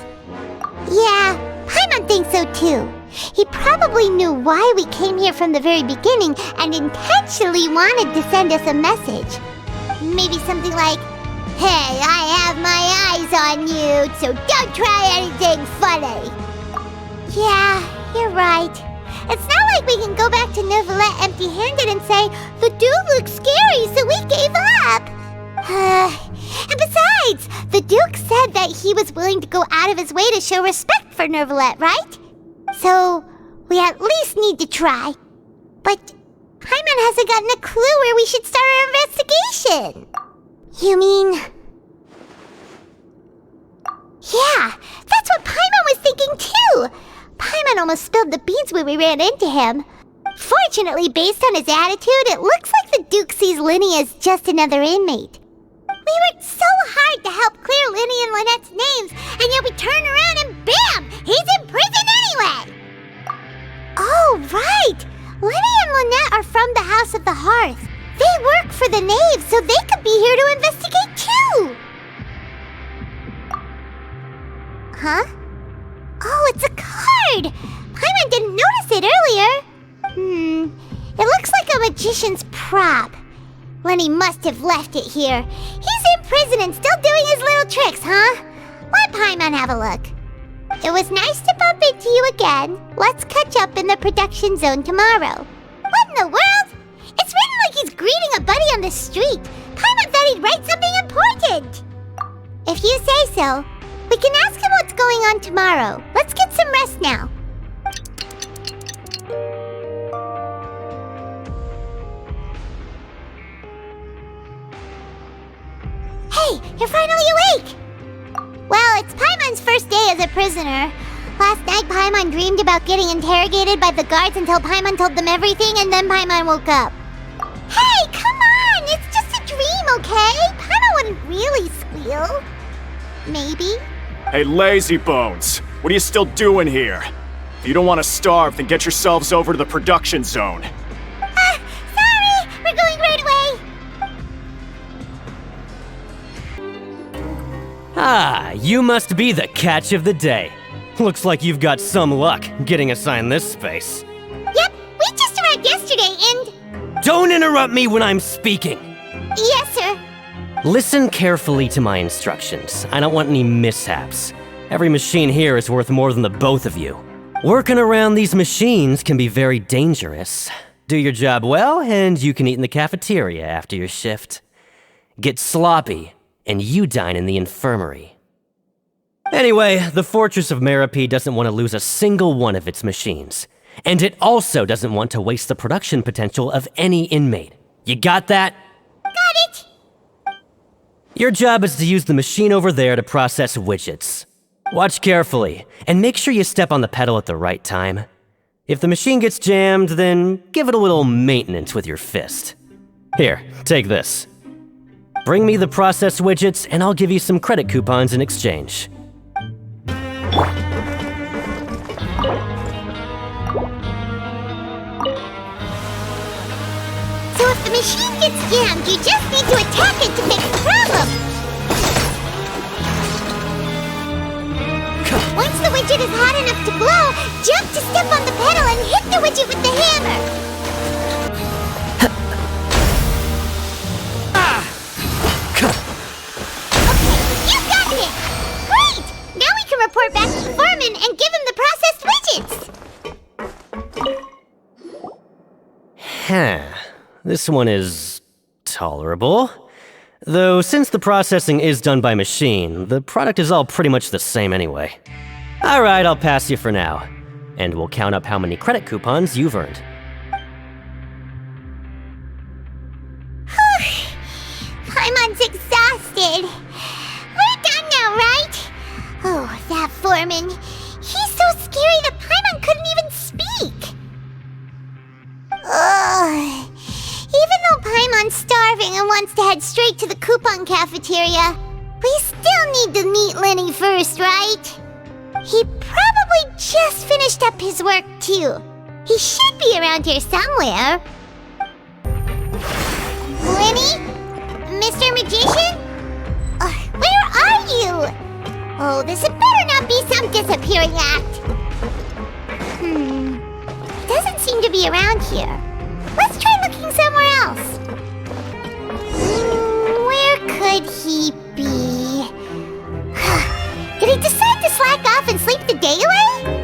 Yeah, Paimon thinks so too. He probably knew why we came here from the very beginning and intentionally wanted to send us a message. Maybe something like, "Hey, I have my eyes on you, so don't try anything funny." Yeah, you're right. It's not like we can go back to Novelette empty-handed and say, "The dude looks scary, so we gave up." And besides, the Duke said that he was willing to go out of his way to show respect for Novelette, right? So, we at least need to try. But Paimon hasn't gotten a clue where we should start our investigation. You mean... Yeah, that's what Paimon was thinking too! Paimon almost spilled the beans when we ran into him. Fortunately, based on his attitude, it looks like the Duke sees Linny as just another inmate. We worked so hard to help clear Linny and Lynette's names, and yet we turn around and bam! He's in prison anyway! Oh, right! Linny and Lynette are from the House of the Hearth. They work for the Knave, so they could be here to investigate too! Huh? Oh, it's a card! Paimon didn't notice it earlier. It looks like a magician's prop. Lenny must have left it here. He's in prison and still doing his little tricks, huh? Let Paimon have a look. It was nice to bump into you again. Let's catch up in the production zone tomorrow. What in the world? It's written like he's greeting a buddy on the street. Paimon thought he'd write something important. If you say so. We can ask him what's going on tomorrow. Let's get some rest now. Hey, you're finally awake! Well, it's Paimon's first day as a prisoner. Last night, Paimon dreamed about getting interrogated by the guards until Paimon told them everything, and then Paimon woke up. Hey, come on! It's just a dream, okay? Paimon wouldn't really squeal. Maybe. Hey, lazy bones! What are you still doing here? If you don't want to starve, then get yourselves over to the production zone. Sorry! We're going right away! Ah, you must be the catch of the day. Looks like you've got some luck getting assigned this space. Yep, we just arrived yesterday and... Don't interrupt me when I'm speaking! Yes, sir. Listen carefully to my instructions. I don't want any mishaps. Every machine here is worth more than the both of you. Working around these machines can be very dangerous. Do your job well, and you can eat in the cafeteria after your shift. Get sloppy, and you dine in the infirmary. Anyway, the Fortress of Meropide doesn't want to lose a single one of its machines. And it also doesn't want to waste the production potential of any inmate. You got that? Got it! Your job is to use the machine over there to process widgets. Watch carefully, and make sure you step on the pedal at the right time. If the machine gets jammed, then give it a little maintenance with your fist. Here, take this. Bring me the processed widgets, and I'll give you some credit coupons in exchange. So if the machine gets jammed, you just need to attack it to fix the problem! Once the widget is hot enough to glow, jump to step on the pedal and hit the widget with the hammer! Okay, you got it! Great! Now we can report back to the foreman and give him the processed widgets! This one is tolerable. Though since the processing is done by machine, the product is all pretty much the same anyway. Alright, I'll pass you for now. And we'll count up how many credit coupons you've earned. wants to head straight to the coupon cafeteria. We still need to meet Lenny first, right? He probably just finished up his work, too. He should be around here somewhere. Lenny? Mr. Magician? Where are you? Oh, this had better not be some disappearing act. He doesn't seem to be around here. Let's try looking somewhere else. Where could he be? Did he decide to slack off and sleep the day away?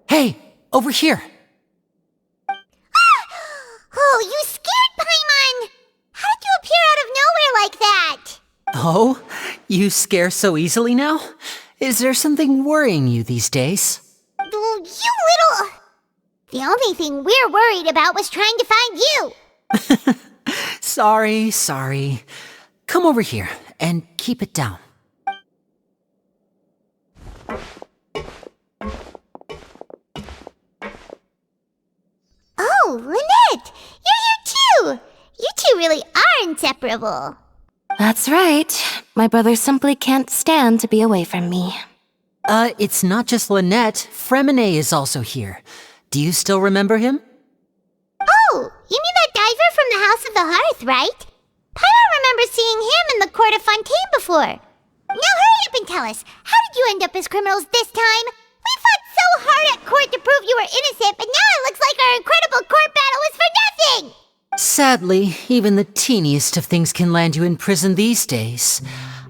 Hey, over here. Oh, you scared Paimon! How did you appear out of nowhere like that? Oh, you scare so easily now? Is there something worrying you these days? Oh, you little... The only thing we're worried about was trying to find you. Sorry. Come over here and keep it down. Oh, Lynette! You're here too! You two really are inseparable. That's right. My brother simply can't stand to be away from me. It's not just Lynette. Fremine is also here. Do you still remember him? Oh, you mean that diver from the House of the Hearth, right? Paimon remembers seeing him in the court of Fontaine before. Now hurry up and tell us, how did you end up as criminals this time? We fought so hard at court to prove you were innocent, but now it looks like our incredible court battle was for nothing! Sadly, even the teeniest of things can land you in prison these days.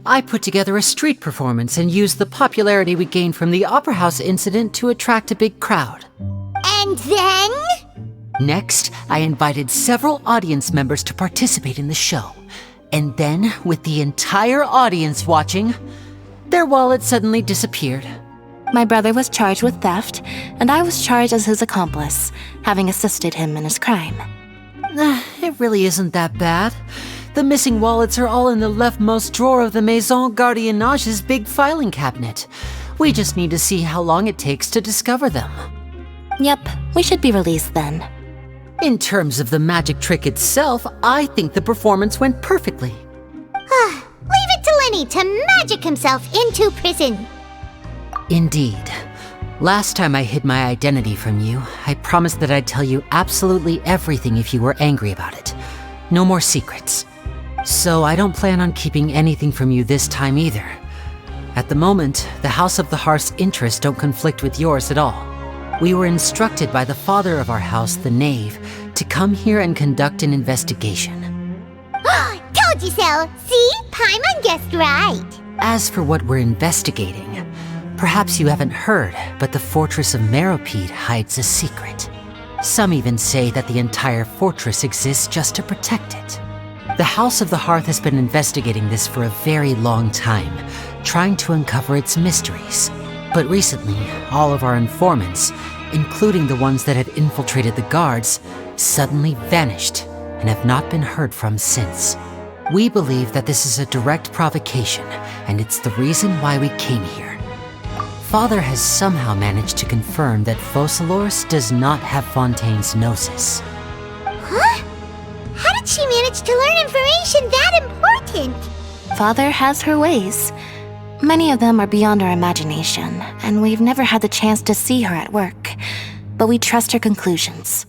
I put together a street performance and used the popularity we gained from the Opera House incident to attract a big crowd. And then? Next, I invited several audience members to participate in the show. And then, with the entire audience watching, their wallet suddenly disappeared. My brother was charged with theft, and I was charged as his accomplice, having assisted him in his crime. It really isn't that bad. The missing wallets are all in the leftmost drawer of the Maison Gardiennage's big filing cabinet. We just need to see how long it takes to discover them. Yep, we should be released then. In terms of the magic trick itself, I think the performance went perfectly. Leave it to Lenny to magic himself into prison. Indeed. Last time I hid my identity from you, I promised that I'd tell you absolutely everything if you were angry about it. No more secrets. So I don't plan on keeping anything from you this time either. At the moment, the House of the Hearth's interests don't conflict with yours at all. We were instructed by the father of our house, the Knave, to come here and conduct an investigation. Told you so! See? Paimon guessed right. As for what we're investigating, perhaps you haven't heard, but the fortress of Meropide hides a secret. Some even say that the entire fortress exists just to protect it. The House of the Hearth has been investigating this for a very long time, trying to uncover its mysteries. But recently, all of our informants, including the ones that had infiltrated the guards, suddenly vanished and have not been heard from since. We believe that this is a direct provocation, and it's the reason why we came here. Father has somehow managed to confirm that Focalors does not have Fontaine's gnosis. Huh? How did she manage to learn information that important? Father has her ways. Many of them are beyond our imagination, and we've never had the chance to see her at work. But we trust her conclusions.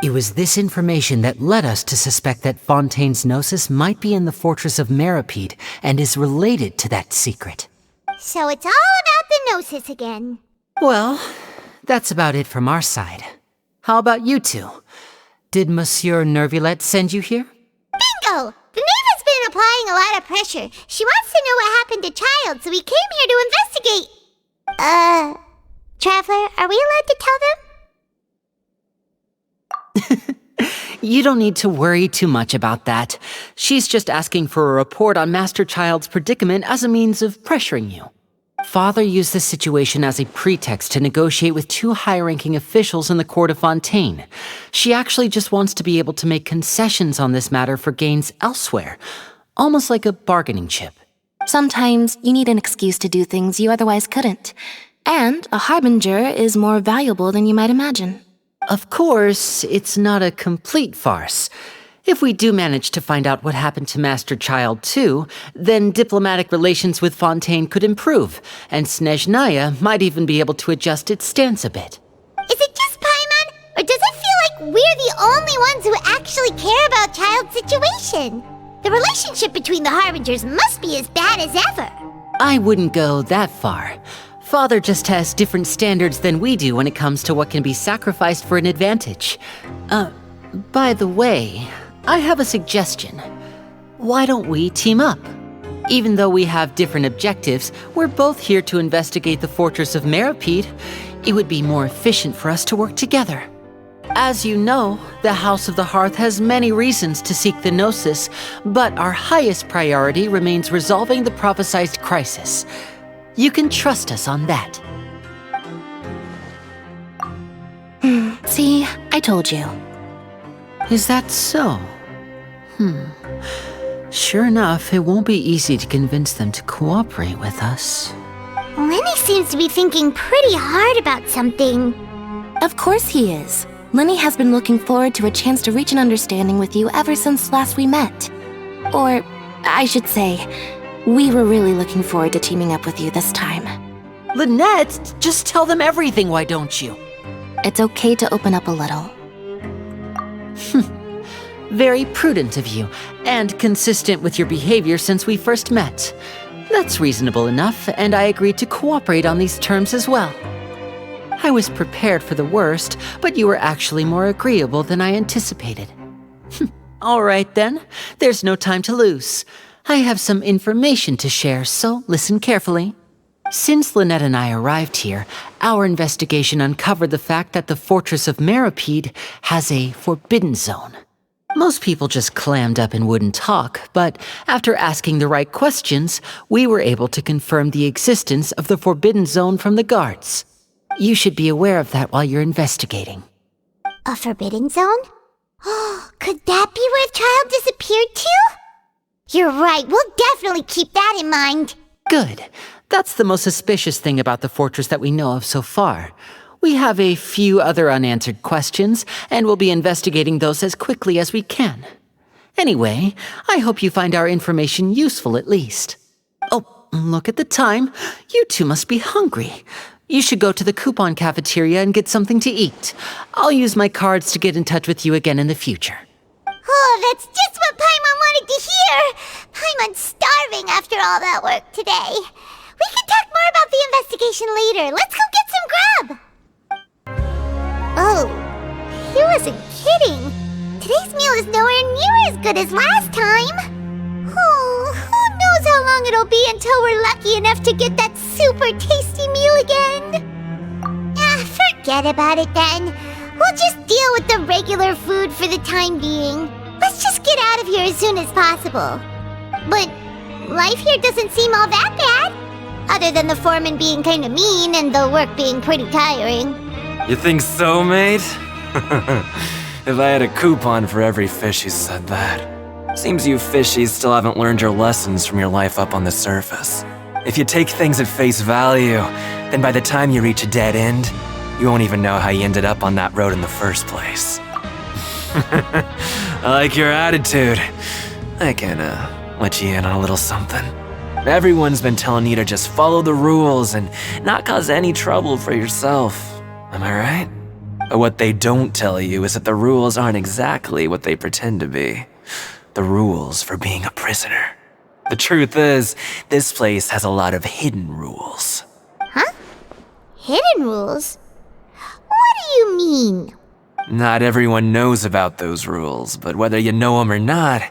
It was this information that led us to suspect that Fontaine's gnosis might be in the fortress of Meropide and is related to that secret. So it's all about the gnosis again. Well, that's about it from our side. How about you two? Did Monsieur Nervillette send you here? Bingo! The Knave has been applying a lot of pressure. She wants to know what happened to Child, so we came here to investigate. Traveler, are we allowed to tell them? You don't need to worry too much about that. She's just asking for a report on Master Child's predicament as a means of pressuring you. Father used this situation as a pretext to negotiate with two high-ranking officials in the court of Fontaine. She actually just wants to be able to make concessions on this matter for gains elsewhere, almost like a bargaining chip. Sometimes you need an excuse to do things you otherwise couldn't. And a harbinger is more valuable than you might imagine. Of course, it's not a complete farce. If we do manage to find out what happened to Master Child 2, then diplomatic relations with Fontaine could improve, and Snezhnaya might even be able to adjust its stance a bit. Is it just Paimon, or does it feel like we're the only ones who actually care about Child's situation? The relationship between the Harbingers must be as bad as ever. I wouldn't go that far. Father just has different standards than we do when it comes to what can be sacrificed for an advantage. By the way, I have a suggestion. Why don't we team up? Even though we have different objectives, we're both here to investigate the Fortress of Meropide. It would be more efficient for us to work together. As you know, the House of the Hearth has many reasons to seek the Gnosis, but our highest priority remains resolving the prophesized crisis. You can trust us on that. See, I told you. Is that so? Sure enough, it won't be easy to convince them to cooperate with us. Lenny seems to be thinking pretty hard about something. Of course he is. Lenny has been looking forward to a chance to reach an understanding with you ever since last we met. Or, I should say, we were really looking forward to teaming up with you this time. Lynette, just tell them everything, why don't you? It's okay to open up a little. Very prudent of you, and consistent with your behavior since we first met. That's reasonable enough, and I agreed to cooperate on these terms as well. I was prepared for the worst, but you were actually more agreeable than I anticipated. All right then, there's no time to lose. I have some information to share, so listen carefully. Since Lynette and I arrived here, our investigation uncovered the fact that the Fortress of Meropide has a forbidden zone. Most people just clammed up and wouldn't talk, but after asking the right questions, we were able to confirm the existence of the forbidden zone from the guards. You should be aware of that while you're investigating. A forbidden zone? Could that be where Child disappeared to? You're right, we'll definitely keep that in mind. Good. That's the most suspicious thing about the fortress that we know of so far. We have a few other unanswered questions, and we'll be investigating those as quickly as we can. Anyway, I hope you find our information useful at least. Oh, look at the time. You two must be hungry. You should go to the coupon cafeteria and get something to eat. I'll use my cards to get in touch with you again in the future. Oh, that's just what Paimon wanted to hear! Paimon's starving after all that work today. We can talk more about the investigation later. Let's go get some grub! Oh, he wasn't kidding. Today's meal is nowhere near as good as last time. Oh, who knows how long it'll be until we're lucky enough to get that super tasty meal again? Forget about it then. We'll just deal with the regular food for the time being. Let's just get out of here as soon as possible. But life here doesn't seem all that bad. Other than the foreman being kinda mean and the work being pretty tiring. You think so, mate? If I had a coupon for every fish who said that. Seems you fishies still haven't learned your lessons from your life up on the surface. If you take things at face value, then by the time you reach a dead end, you won't even know how you ended up on that road in the first place. I like your attitude. I can, let you in on a little something. Everyone's been telling you to just follow the rules and not cause any trouble for yourself. Am I right? But what they don't tell you is that the rules aren't exactly what they pretend to be. The rules for being a prisoner. The truth is, this place has a lot of hidden rules. Huh? Hidden rules? What do you mean? Not everyone knows about those rules, but whether you know them or not,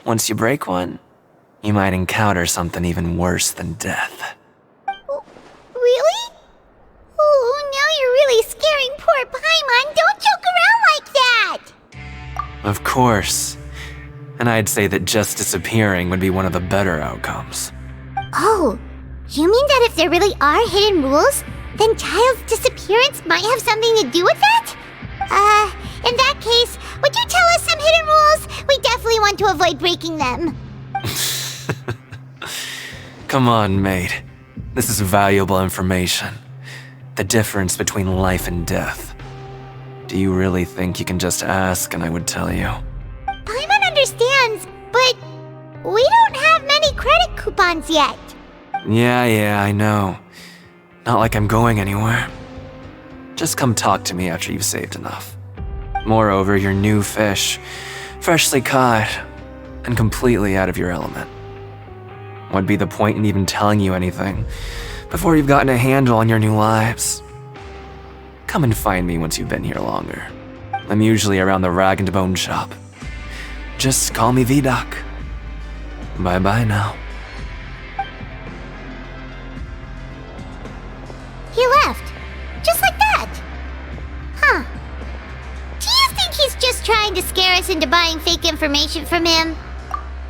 once you break one, you might encounter something even worse than death. Really? Oh, now you're really scaring poor Paimon. Don't joke around like that! Of course. And I'd say that just disappearing would be one of the better outcomes. Oh, you mean that if there really are hidden rules, then Child's disappearance might have something to do with that? In that case, would you tell us some hidden rules? We definitely want to avoid breaking them. Come on, mate. This is valuable information. The difference between life and death. Do you really think you can just ask and I would tell you? Paimon understands, but we don't have many credit coupons yet. Yeah, I know. Not like I'm going anywhere. Just come talk to me after you've saved enough. Moreover, you're new fish, freshly caught, and completely out of your element. What'd be the point in even telling you anything before you've gotten a handle on your new lives? Come and find me once you've been here longer. I'm usually around the rag and bone shop. Just call me V-Doc. Bye-bye now. He left. Just like that. Huh. Do you think he's just trying to scare us into buying fake information from him?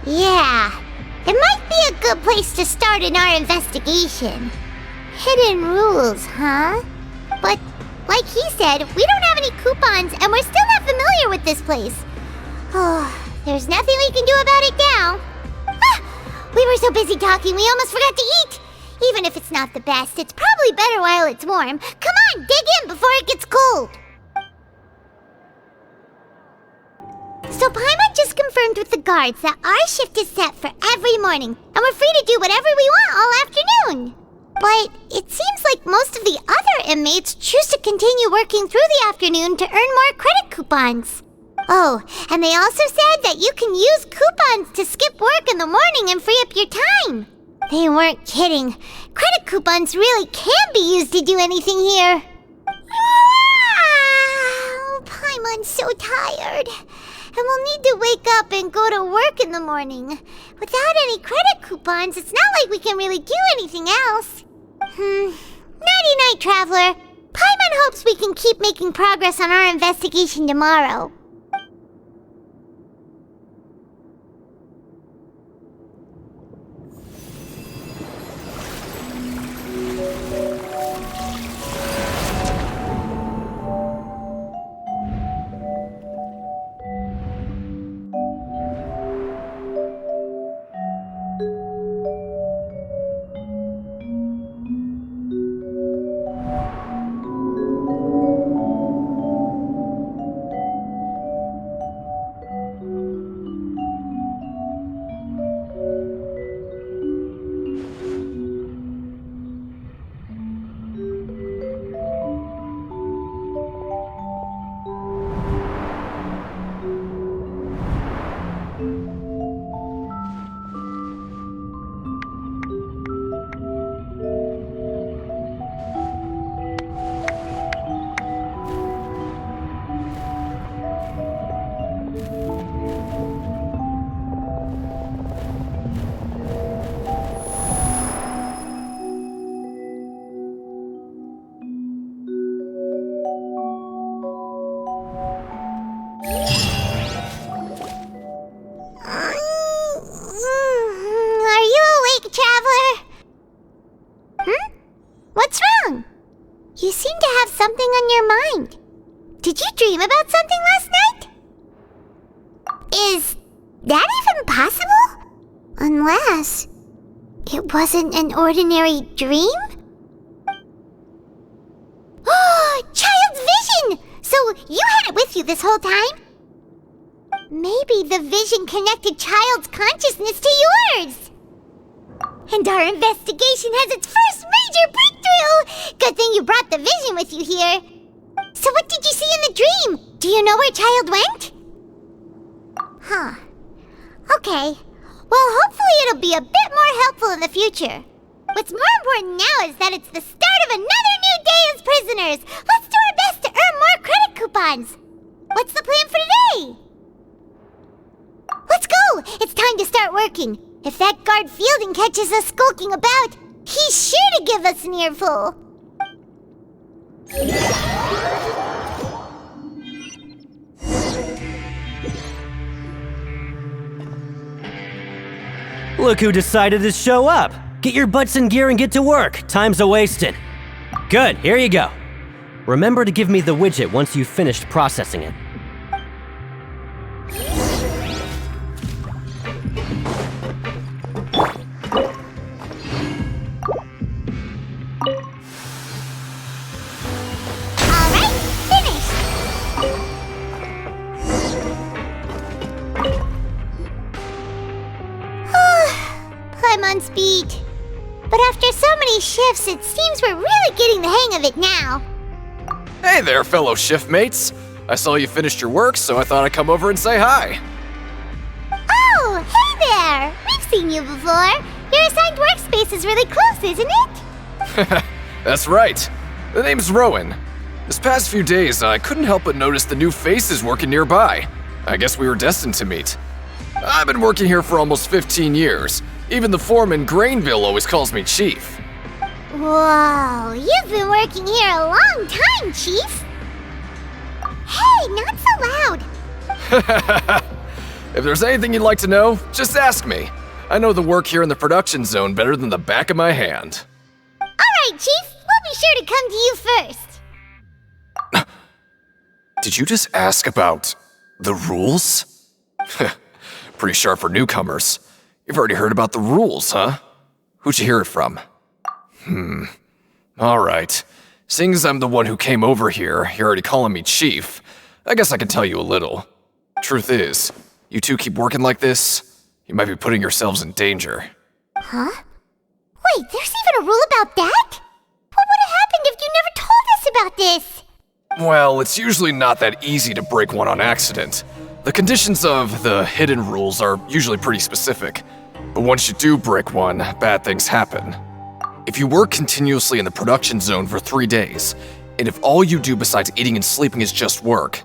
Yeah. It might be a good place to start in our investigation. Hidden rules, huh? But, like he said, we don't have any coupons and we're still not familiar with this place. Oh, there's nothing we can do about it now. Ah, we were so busy talking we almost forgot to eat. Even if it's not the best, it's probably better while it's warm. Come on, dig in before it gets cold. So Paimon just confirmed with the guards that our shift is set for every morning, and we're free to do whatever we want all afternoon. But it seems like most of the other inmates choose to continue working through the afternoon to earn more credit coupons. Oh, and they also said that you can use coupons to skip work in the morning and free up your time. They weren't kidding. Credit coupons really can be used to do anything here. Ah, Paimon's so tired. And we'll need to wake up and go to work in the morning. Without any credit coupons, it's not like we can really do anything else. Nighty-night, Traveler. Paimon hopes we can keep making progress on our investigation tomorrow. What's wrong? You seem to have something on your mind. Did you dream about something last night? Is that even possible? Unless it wasn't an ordinary dream? Oh, Child's vision! So you had it with you this whole time? Maybe the vision connected Child's consciousness to yours. And our investigation has its first major breakthrough! Good thing you brought the vision with you here. So what did you see in the dream? Do you know where Child went? Huh. Okay. Well, hopefully it'll be a bit more helpful in the future. What's more important now is that it's the start of another new day as prisoners. Let's do our best to earn more credit coupons. What's the plan for today? Let's go! It's time to start working. If that guard Fielding catches us skulking about, he's sure to give us an earful. Look who decided to show up! Get your butts in gear and get to work. Time's a-wasting. Good, here you go. Remember to give me the widget once you've finished processing it. Paimon's beat. But after so many shifts, it seems we're really getting the hang of it now. Hey there, fellow shiftmates. I saw you finished your work, so I thought I'd come over and say hi. Oh, hey there! We've seen you before. Your assigned workspace is really close, isn't it? That's right. The name's Rowan. This past few days, I couldn't help but notice the new faces working nearby. I guess we were destined to meet. I've been working here for almost 15 years. Even the foreman, Grainville, always calls me Chief. Whoa, you've been working here a long time, Chief. Hey, not so loud. If there's anything you'd like to know, just ask me. I know the work here in the production zone better than the back of my hand. All right, Chief. We'll be sure to come to you first. Did you just ask about the rules? Pretty sharp for newcomers. You've already heard about the rules, huh? Who'd you hear it from? Alright. Seeing as I'm the one who came over here, you're already calling me Chief, I guess I can tell you a little. Truth is, you two keep working like this, you might be putting yourselves in danger. Huh? Wait, there's even a rule about that? What would have happened if you never told us about this? Well, it's usually not that easy to break one on accident. The conditions of the hidden rules are usually pretty specific, but once you do break one, bad things happen. If you work continuously in the production zone for 3 days, and if all you do besides eating and sleeping is just work,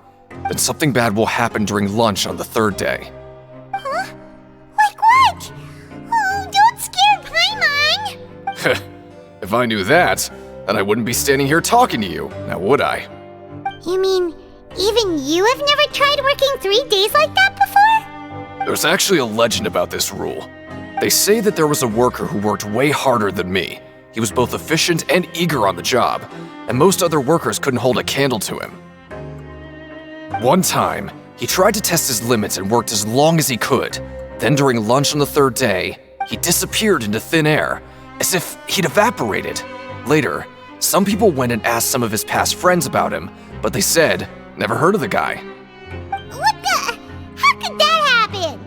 then something bad will happen during lunch on the 3rd day. Huh? Like what? Oh, don't scare Paimon! If I knew that, then I wouldn't be standing here talking to you, now would I? You mean, even you have never tried working 3 days like that before? There's actually a legend about this rule. They say that there was a worker who worked way harder than me. He was both efficient and eager on the job, and most other workers couldn't hold a candle to him. One time, he tried to test his limits and worked as long as he could. Then during lunch on the 3rd day, he disappeared into thin air, as if he'd evaporated. Later, some people went and asked some of his past friends about him, but they said, never heard of the guy. What the? How could that happen?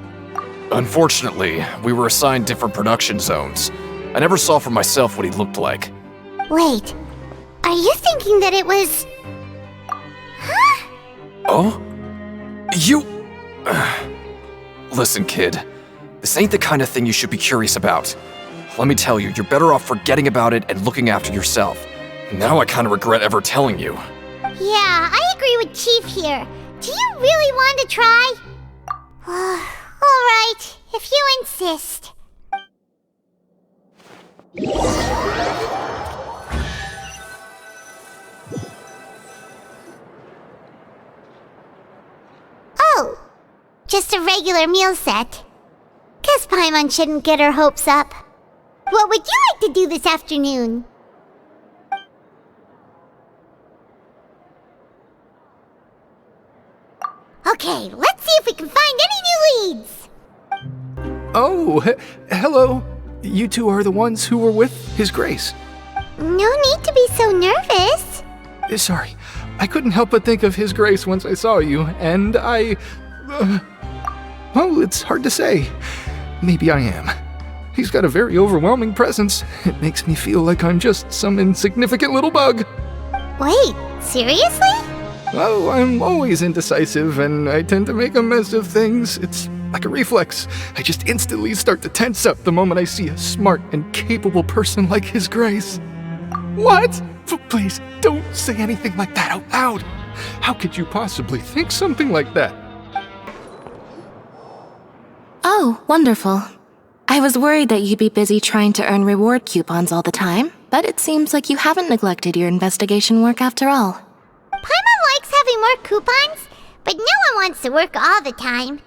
Unfortunately, we were assigned different production zones. I never saw for myself what he looked like. Wait, are you thinking that it was... Huh? Oh? You... Listen, kid. This ain't the kind of thing you should be curious about. Let me tell you, you're better off forgetting about it and looking after yourself. Now I kinda regret ever telling you. Yeah, I agree with Chief here. Do you really want to try? Alright, if you insist. Oh, just a regular meal set. Guess Paimon shouldn't get her hopes up. What would you like to do this afternoon? Okay, let's see if we can find any new leads. Oh, hello. You two are the ones who were with His Grace. No need to be so nervous. Sorry, I couldn't help but think of His Grace once I saw you, and I... well, it's hard to say. Maybe I am. He's got a very overwhelming presence. It makes me feel like I'm just some insignificant little bug. Wait, seriously? Oh, I'm always indecisive, and I tend to make a mess of things. It's like a reflex. I just instantly start to tense up the moment I see a smart and capable person like His Grace. What? Please, don't say anything like that out loud. How could you possibly think something like that? Oh, wonderful. I was worried that you'd be busy trying to earn reward coupons all the time, but it seems like you haven't neglected your investigation work after all. Paimon likes having more coupons, but no one wants to work all the time.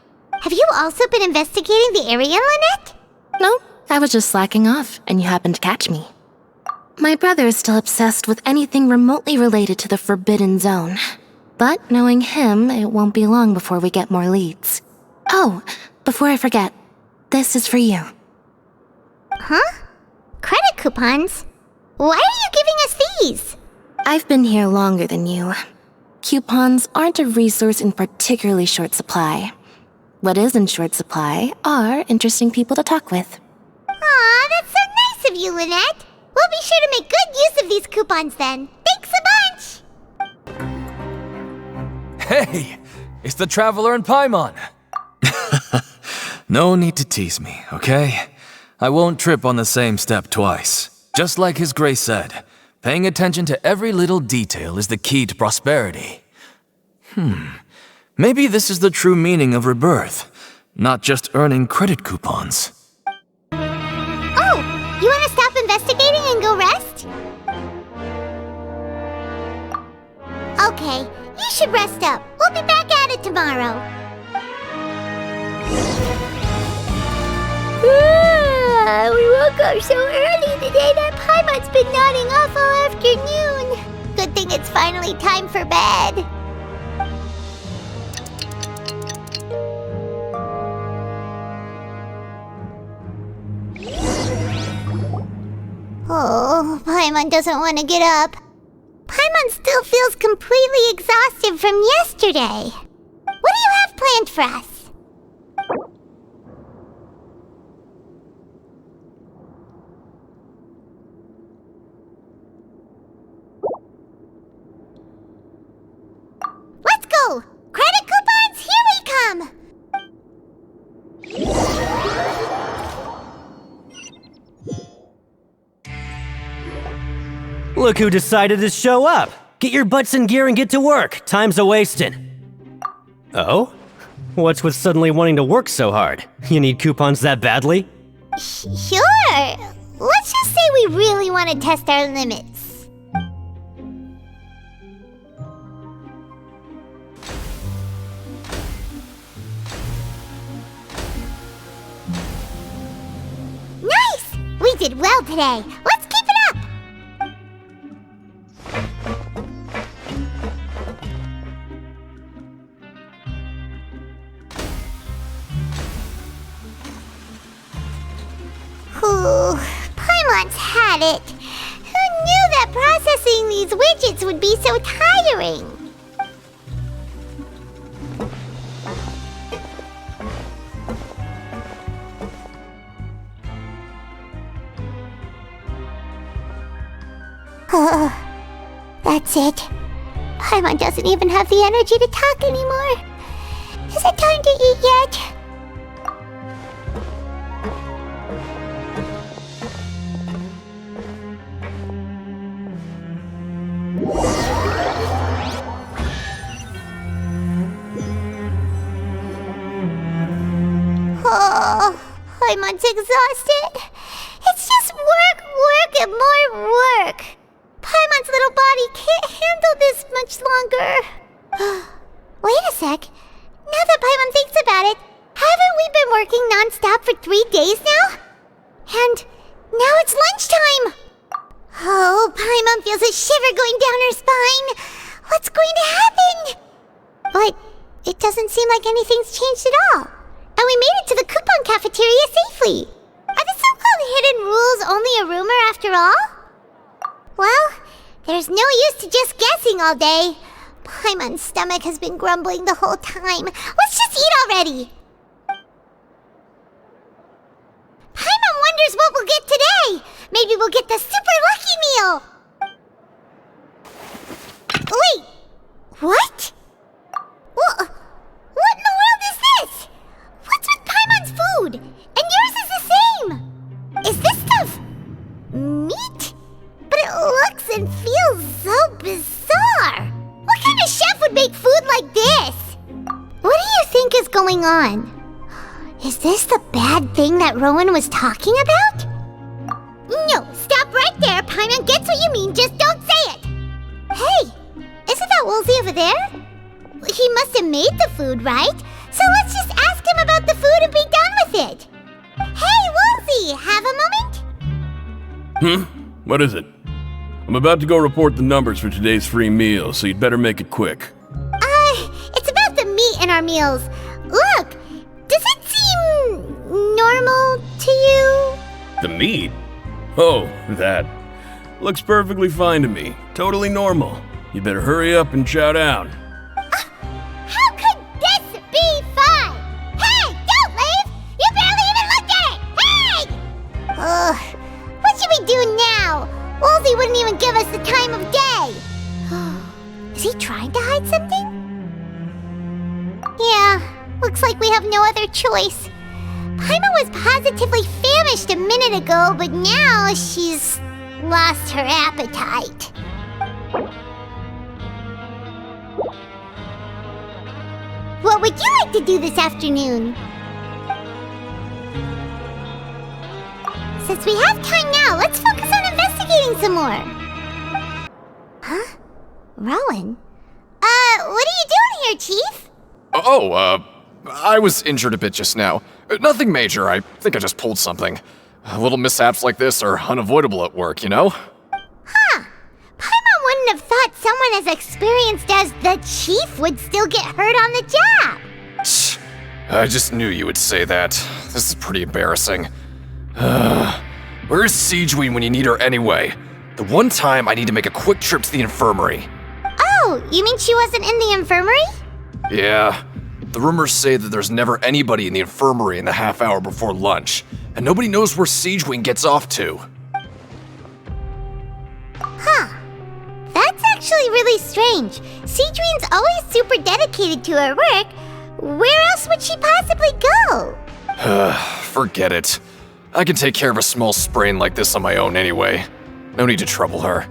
Have you also been investigating the area, Lynette? No, I was just slacking off, and you happened to catch me. My brother is still obsessed with anything remotely related to the Forbidden Zone. But knowing him, it won't be long before we get more leads. Oh, before I forget, this is for you. Huh? Credit coupons? Why are you giving us these? I've been here longer than you. Coupons aren't a resource in particularly short supply. What is in short supply are interesting people to talk with. Aw, you, Lynette. We'll be sure to make good use of these coupons then. Thanks a bunch! Hey! It's the Traveler and Paimon! No need to tease me, okay? I won't trip on the same step twice. Just like His Grace said, paying attention to every little detail is the key to prosperity. Maybe this is the true meaning of rebirth, not just earning credit coupons. Oh, you want to stop investigating and go rest? Okay, you should rest up. We'll be back at it tomorrow. We woke up so early today that Paimon's been nodding off all afternoon. Good thing it's finally time for bed. Oh, Paimon doesn't want to get up. Paimon still feels completely exhausted from yesterday. What do you have planned for us? Let's go! Credit coupons, here we come! Look who decided to show up! Get your butts in gear and get to work. Time's a-wastin'. Oh? What's with suddenly wanting to work so hard? You need coupons that badly? Sure. Let's just say we really want to test our limits. Nice! We did well today. Let's keep it up! Ooh, Paimon's had it. Who knew that processing these widgets would be so tiring? That's it. Paimon doesn't even have the energy to talk anymore. Is it time to eat yet? Oh, Paimon's exhausted. It's just work, and more work. Paimon's little body can't handle this much longer. Wait a sec. Now that Paimon thinks about it, haven't we been working non-stop for 3 days now? And now it's lunchtime. Oh, Paimon feels a shiver going down her spine. What's going to happen? But it doesn't seem like anything's changed at all. And we made it to the coupon cafeteria safely. Are the so-called hidden rules only a rumor after all? Well, there's no use to just guessing all day. Paimon's stomach has been grumbling the whole time. Let's just eat already. Paimon wonders what we'll get today. Maybe we'll get the super lucky meal. Wait, what? What in the world is this? What's with Paimon's food? And yours is the same. Is this stuff meat? But it looks and feels so bizarre. What kind of chef would make food like this? What do you think is going on? Is this the bad thing that Rowan was talking about? No, stop right there. Paimon gets what you mean, just don't say it. Hey, isn't that Woolsey over there? He must have made the food, right? So let's just ask him about the food and be done with it. Hey, Woolsey, have a moment? What is it? I'm about to go report the numbers for today's free meal, so you'd better make it quick. It's about the meat in our meals. Look, does it seem normal to you? The meat? Oh, that. Looks perfectly fine to me. Totally normal. You better hurry up and chow down. How could this be fine? Hey, don't leave! You barely even looked at it! Hey! What should we no other choice. Paimon was positively famished a minute ago, but now she's lost her appetite. What would you like to do this afternoon? Since we have time now, let's focus on investigating some more. Huh? Rowan? What are you doing here, Chief? I was injured a bit just now. Nothing major, I think I just pulled something. Little mishaps like this are unavoidable at work, you know? Huh. Paimon wouldn't have thought someone as experienced as the Chief would still get hurt on the job. I just knew you would say that. This is pretty embarrassing. Where's Siegewein when you need her anyway? The one time I need to make a quick trip to the infirmary. Oh, you mean she wasn't in the infirmary? Yeah. The rumors say that there's never anybody in the infirmary in the half hour before lunch, and nobody knows where Siegewein gets off to. Huh. That's actually really strange. Siegewein's always super dedicated to her work. Where else would she possibly go? Forget it. I can take care of a small sprain like this on my own anyway. No need to trouble her.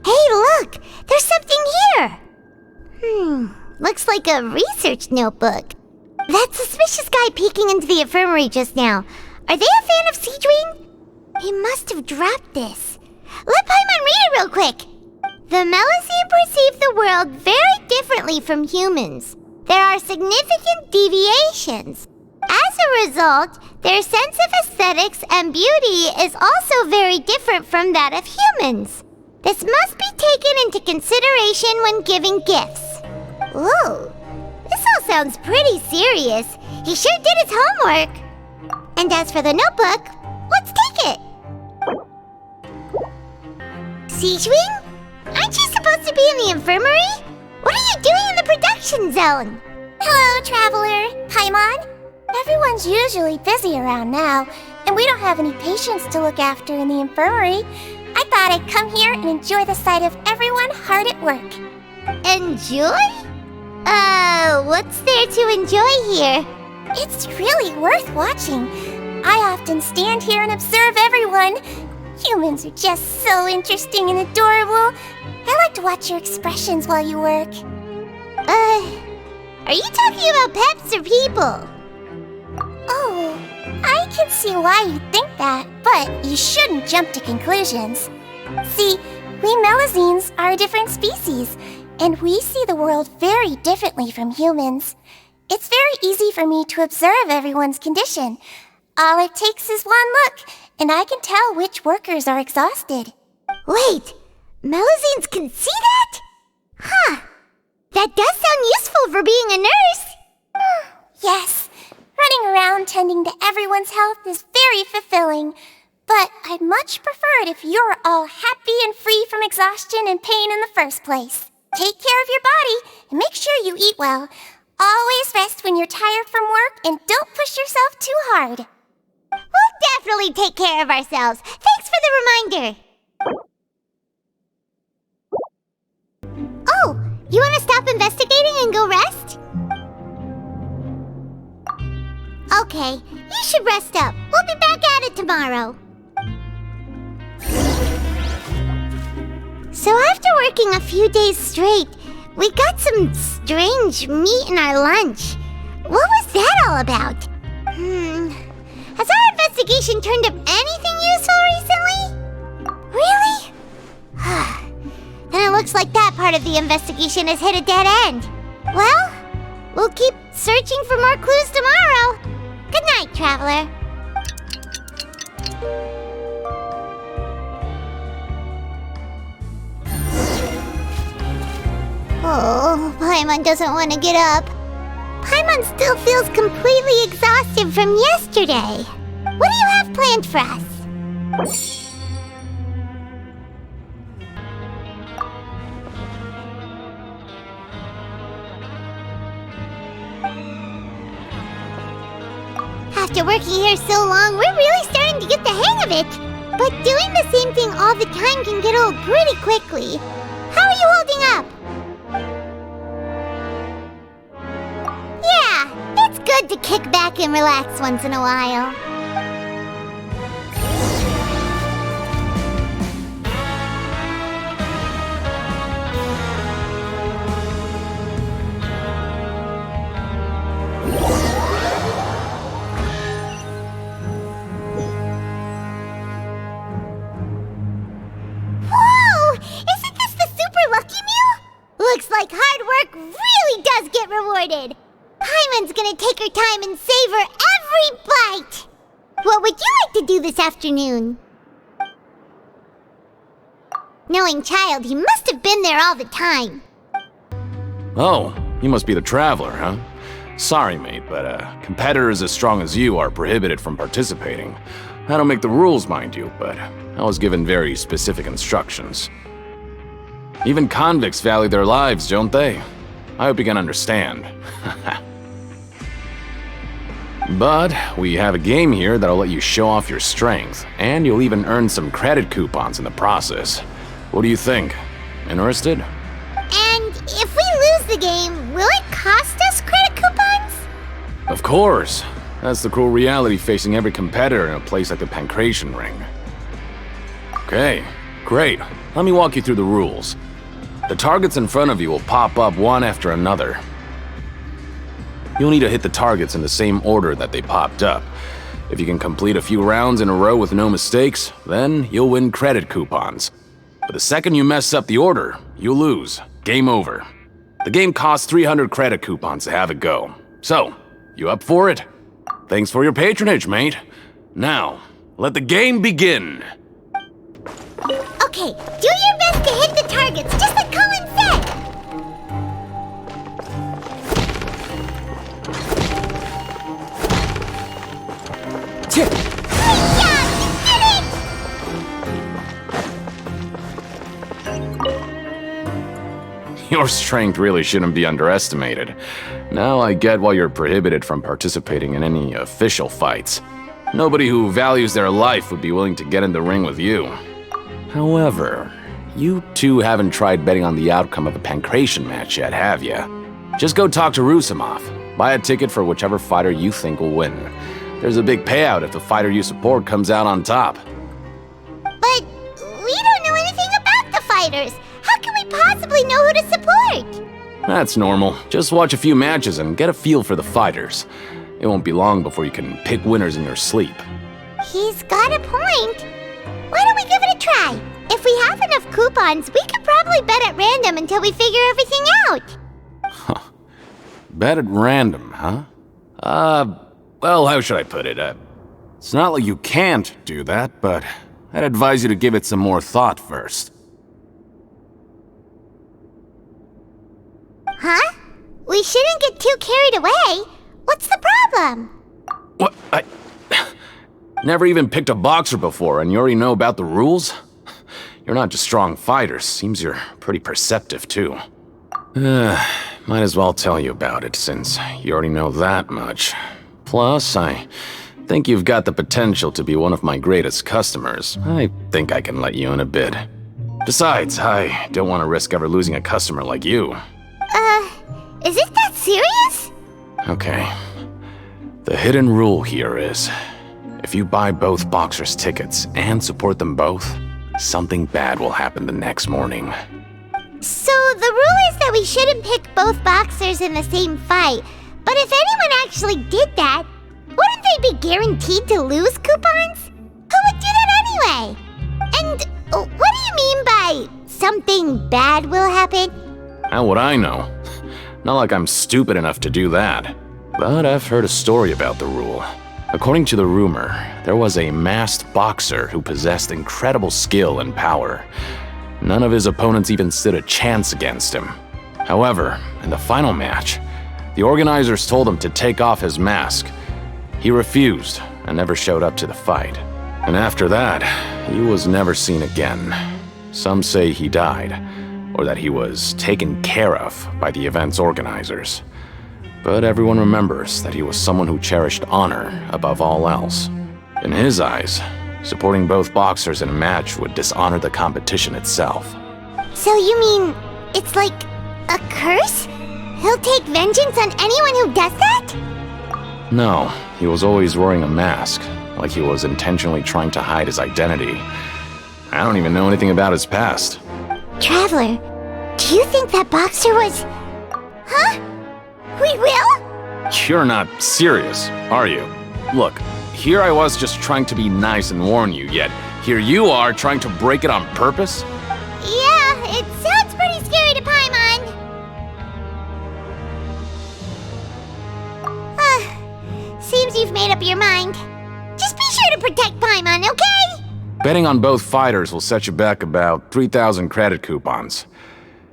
Hey, look! There's something here! Looks like a research notebook. That suspicious guy peeking into the infirmary just now. Are they a fan of Siegewein? He must have dropped this. Let Paimon read it real quick! The Melusine perceive the world very differently from humans. There are significant deviations. As a result, their sense of aesthetics and beauty is also very different from that of humans. This must be taken into consideration when giving gifts. Ooh, this all sounds pretty serious. He sure did his homework. And as for the notebook, let's take it. Siegewein? Aren't you supposed to be in the infirmary? What are you doing in the production zone? Hello, Traveler. Paimon. Everyone's usually busy around now, and we don't have any patients to look after in the infirmary. I thought I'd come here and enjoy the sight of everyone hard at work. Enjoy? What's there to enjoy here? It's really worth watching. I often stand here and observe everyone. Humans are just so interesting and adorable. I like to watch your expressions while you work. Are you talking about pets or people? Oh, I can see why you think that, but you shouldn't jump to conclusions. See, we Melusines are a different species, and we see the world very differently from humans. It's very easy for me to observe everyone's condition. All it takes is one look, and I can tell which workers are exhausted. Wait, Melusines can see that? Huh. That does sound useful for being a nurse. Yes. Running around tending to everyone's health is very fulfilling. But I'd much prefer it if you're all happy and free from exhaustion and pain in the first place. Take care of your body and make sure you eat well. Always rest when you're tired from work and don't push yourself too hard. We'll definitely take care of ourselves. Thanks for the reminder. Oh, you want to stop investigating and go rest? Okay, you should rest up. We'll be back at it tomorrow. So after working a few days straight, we got some strange meat in our lunch. What was that all about? Has our investigation turned up anything useful recently? Really? Then it looks like that part of the investigation has hit a dead end. Well, we'll keep searching for more clues tomorrow. Good night, Traveler. Oh, Paimon doesn't want to get up. Paimon still feels completely exhausted from yesterday. What do you have planned for us? After working here so long, we're really starting to get the hang of it. But doing the same thing all the time can get old pretty quickly. How are you holding up? to kick back and relax once in a while. Whoa! Isn't this the Super Lucky Meal? Looks like hard work really does get rewarded. Paimon's gonna take her time and savor every bite. What would you like to do this afternoon? Knowing Child, he must have been there all the time. Oh, you must be the Traveler, huh? Sorry, mate, but competitors as strong as you are prohibited from participating. I don't make the rules, mind you, but I was given very specific instructions. Even convicts value their lives, don't they? I hope you can understand. But we have a game here that'll let you show off your strength, and you'll even earn some credit coupons in the process. What do you think? Interested? And if we lose the game, will it cost us credit coupons? Of course. That's the cruel reality facing every competitor in a place like the Pancration Ring. Okay, great. Let me walk you through the rules. The targets in front of you will pop up one after another. You'll need to hit the targets in the same order that they popped up. If you can complete a few rounds in a row with no mistakes, then you'll win credit coupons. But the second you mess up the order, you lose. Game over. The game costs 300 credit coupons to have it go. So, you up for it? Thanks for your patronage, mate. Now, let the game begin. Okay, do your best to hit the targets, just like Colin said! Your strength really shouldn't be underestimated. Now I get why you're prohibited from participating in any official fights. Nobody who values their life would be willing to get in the ring with you. However, you two haven't tried betting on the outcome of a Pancration match yet, have ya? Just go talk to Rusimov. Buy a ticket for whichever fighter you think will win. There's a big payout if the fighter you support comes out on top. But we don't know anything about the fighters. How can we possibly know who to support? That's normal. Just watch a few matches and get a feel for the fighters. It won't be long before you can pick winners in your sleep. He's got a point. Why don't we give it a try? If we have enough coupons, we could probably bet at random until we figure everything out. Bet at random, huh? Well, how should I put it? It's not like you can't do that, but I'd advise you to give it some more thought first. Huh? We shouldn't get too carried away. What's the problem? What? I never even picked a boxer before, and you already know about the rules? You're not just strong fighters. Seems you're pretty perceptive, too. Might as well tell you about it, since you already know that much. Plus, I think you've got the potential to be one of my greatest customers. I think I can let you in a bid. Besides, I don't want to risk ever losing a customer like you. Is it that serious? Okay. The hidden rule here is, if you buy both boxers' tickets and support them both, something bad will happen the next morning. So the rule is that we shouldn't pick both boxers in the same fight. But if anyone actually did that, wouldn't they be guaranteed to lose coupons? Who would do that anyway? And what do you mean by something bad will happen? How would I know? Not like I'm stupid enough to do that. But I've heard a story about the rule. According to the rumor, there was a masked boxer who possessed incredible skill and power. None of his opponents even stood a chance against him. However, in the final match, the organizers told him to take off his mask. He refused and never showed up to the fight. And after that, he was never seen again. Some say he died, or that he was taken care of by the event's organizers. But everyone remembers that he was someone who cherished honor above all else. In his eyes, supporting both boxers in a match would dishonor the competition itself. So you mean it's like a curse? He'll take vengeance on anyone who does that? No, he was always wearing a mask, like he was intentionally trying to hide his identity. I don't even know anything about his past. Traveler, do you think that boxer was... Huh? We will? You're not serious, are you? Look, here I was just trying to be nice and warn you, yet here you are trying to break it on purpose? Yeah, it sounds pretty scary to Paimon. Seems you've made up your mind. Just be sure to protect Paimon, okay? Betting on both fighters will set you back about 3,000 credit coupons.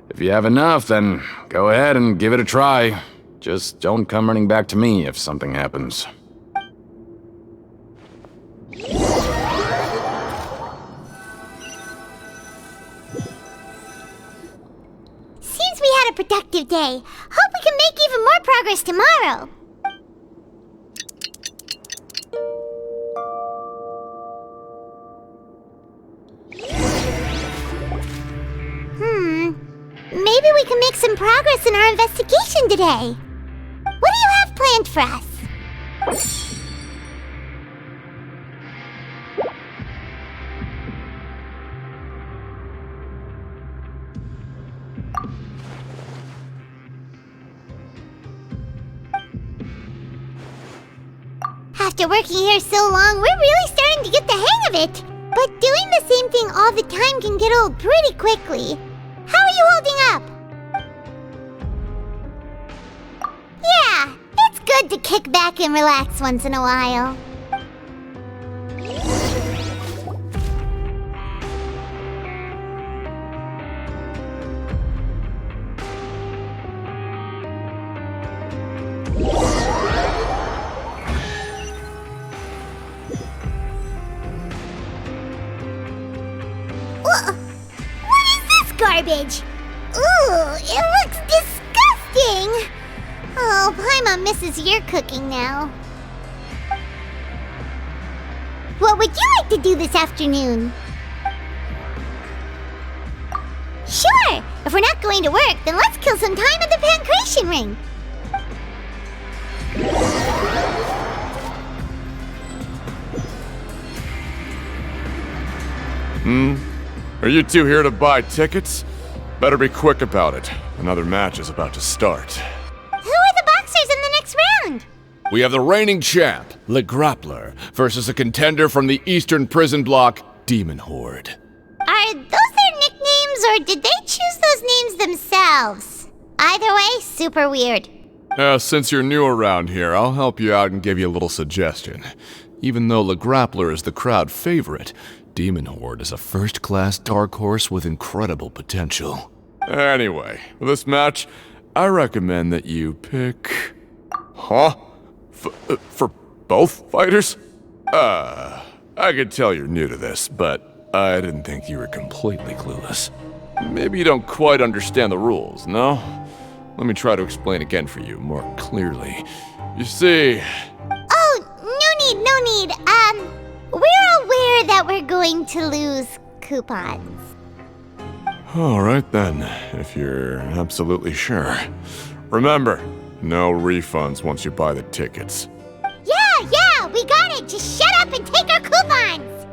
If you have enough, then go ahead and give it a try. Just don't come running back to me if something happens. Seems we had a productive day. Hope we can make even more progress tomorrow. Maybe we can make some progress in our investigation today. What do you have planned for us? After working here so long, we're really starting to get the hang of it. But doing the same thing all the time can get old pretty quickly. How are you holding up? Yeah, it's good to kick back and relax once in a while. Garbage. Ooh, it looks disgusting. Oh, Paimon misses your cooking now. What would you like to do this afternoon? Sure. If we're not going to work, then let's kill some time at the Pancration Ring. Are you two here to buy tickets? Better be quick about it. Another match is about to start. Who are the boxers in the next round? We have the reigning champ, Le Grappler, versus a contender from the Eastern Prison Block, Demon Horde. Are those their nicknames, or did they choose those names themselves? Either way, super weird. Since you're new around here, I'll help you out and give you a little suggestion. Even though Le Grappler is the crowd favorite, Demon Horde is a first-class dark horse with incredible potential. Anyway, for this match, I recommend that you pick... Huh? For both fighters? I could tell you're new to this, but I didn't think you were completely clueless. Maybe you don't quite understand the rules, no? Let me try to explain again for you more clearly. You see... Oh, no need. We're aware that we're going to lose coupons. Alright then, if you're absolutely sure. Remember, no refunds once you buy the tickets. Yeah, we got it! Just shut up and take our coupons!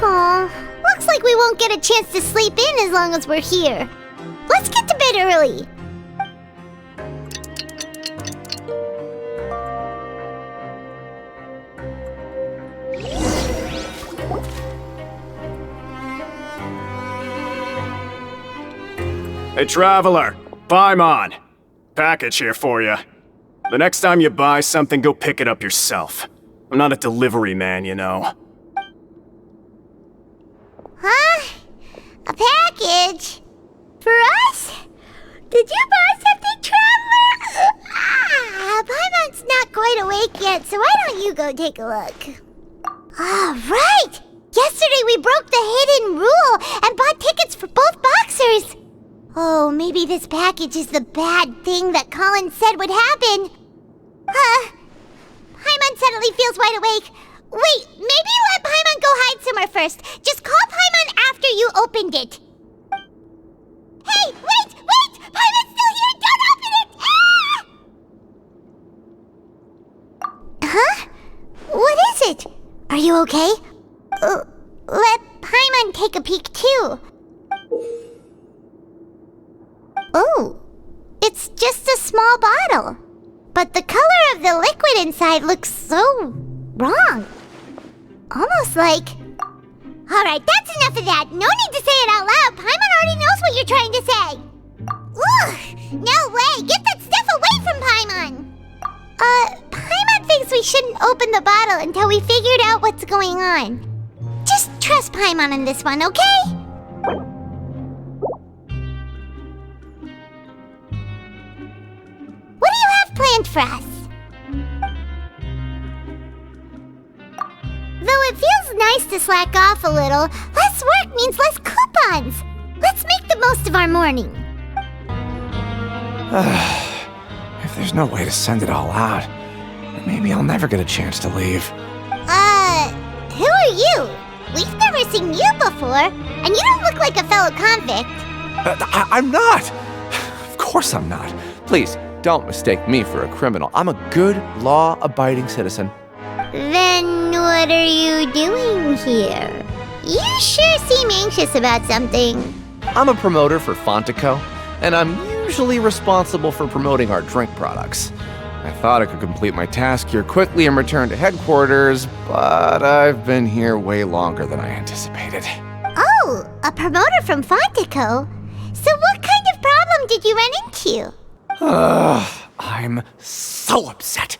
Aw, looks like we won't get a chance to sleep in as long as we're here. Let's get to bed early. Hey, Traveler! Paimon! Package here for you. The next time you buy something, go pick it up yourself. I'm not a delivery man, you know. Huh? A package? For us? Did you buy something, Traveler? Paimon's not quite awake yet, so why don't you go take a look? Right! Yesterday we broke the hidden rule and bought tickets for both boxers. Oh, maybe this package is the bad thing that Colin said would happen. Paimon suddenly feels wide awake. Wait, maybe let Paimon go hide somewhere first. Just call Paimon after you opened it. Hey, wait! Paimon's still here! Don't open it! Ah! Huh? What is it? Are you okay? Let Paimon take a peek too. Oh, it's just a small bottle. But the color of the liquid inside looks so wrong. Almost like... Alright, that's enough of that. No need to say it out loud. Paimon already knows what you're trying to say. Ugh, no way. Get that stuff away from Paimon. Paimon thinks we shouldn't open the bottle until we figured out what's going on. Just trust Paimon on this one, okay? What do you have planned for us? Though it feels nice to slack off a little, less work means less coupons. Let's make the most of our morning. If there's no way to send it all out, then maybe I'll never get a chance to leave. Who are you? We've never seen you before, and you don't look like a fellow convict. I'm not! Of course I'm not. Please, don't mistake me for a criminal. I'm a good, law-abiding citizen. Then what are you doing here? You sure seem anxious about something. I'm a promoter for Fontaine, and I'm usually responsible for promoting our drink products. I thought I could complete my task here quickly and return to headquarters, but I've been here way longer than I anticipated. Oh, a promoter from Fontaine? So what kind of problem did you run into? I'm so upset.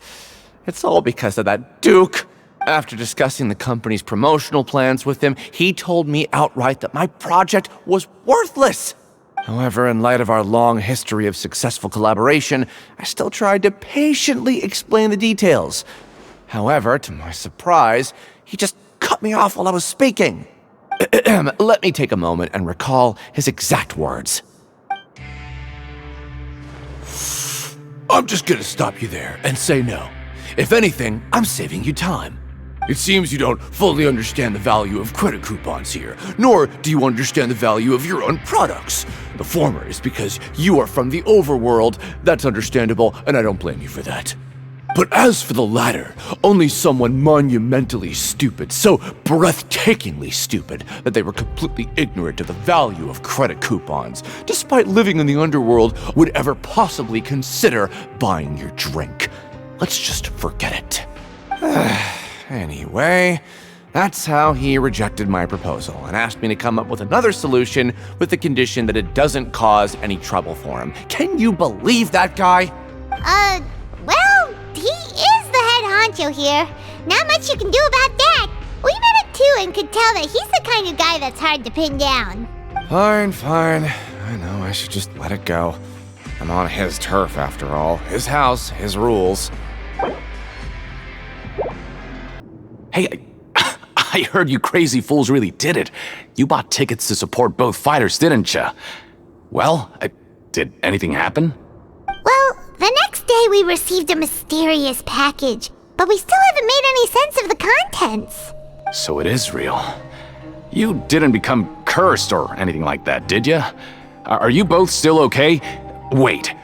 It's all because of that Duke. After discussing the company's promotional plans with him, he told me outright that my project was worthless. However, in light of our long history of successful collaboration, I still tried to patiently explain the details. However, to my surprise, he just cut me off while I was speaking. Let me take a moment and recall his exact words. I'm just gonna stop you there and say no. If anything, I'm saving you time. It seems you don't fully understand the value of credit coupons here, nor do you understand the value of your own products. The former is because you are from the overworld. That's understandable, and I don't blame you for that. But as for the latter, only someone monumentally stupid, so breathtakingly stupid that they were completely ignorant of the value of credit coupons, despite living in the underworld, would ever possibly consider buying your drink. Let's just forget it. Anyway, that's how he rejected my proposal and asked me to come up with another solution with the condition that it doesn't cause any trouble for him. Can you believe that guy? Well, he is the head honcho here. Not much you can do about that. We met it too and could tell that he's the kind of guy that's hard to pin down. Fine. I know I should just let it go. I'm on his turf after all. His house, his rules. Hey, I heard you crazy fools really did it. You bought tickets to support both fighters, didn't ya? Well, did anything happen? Well, the next day we received a mysterious package, but we still haven't made any sense of the contents. So it is real. You didn't become cursed or anything like that, did ya? Are you both still okay? Wait,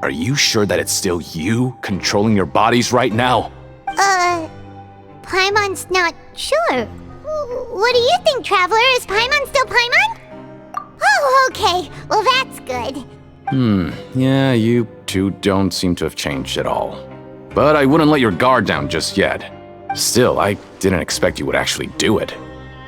are you sure that it's still you controlling your bodies right now? Paimon's not sure. What do you think, Traveler? Is Paimon still Paimon? Oh, okay. Well, that's good. Yeah, you two don't seem to have changed at all. But I wouldn't let your guard down just yet. Still, I didn't expect you would actually do it.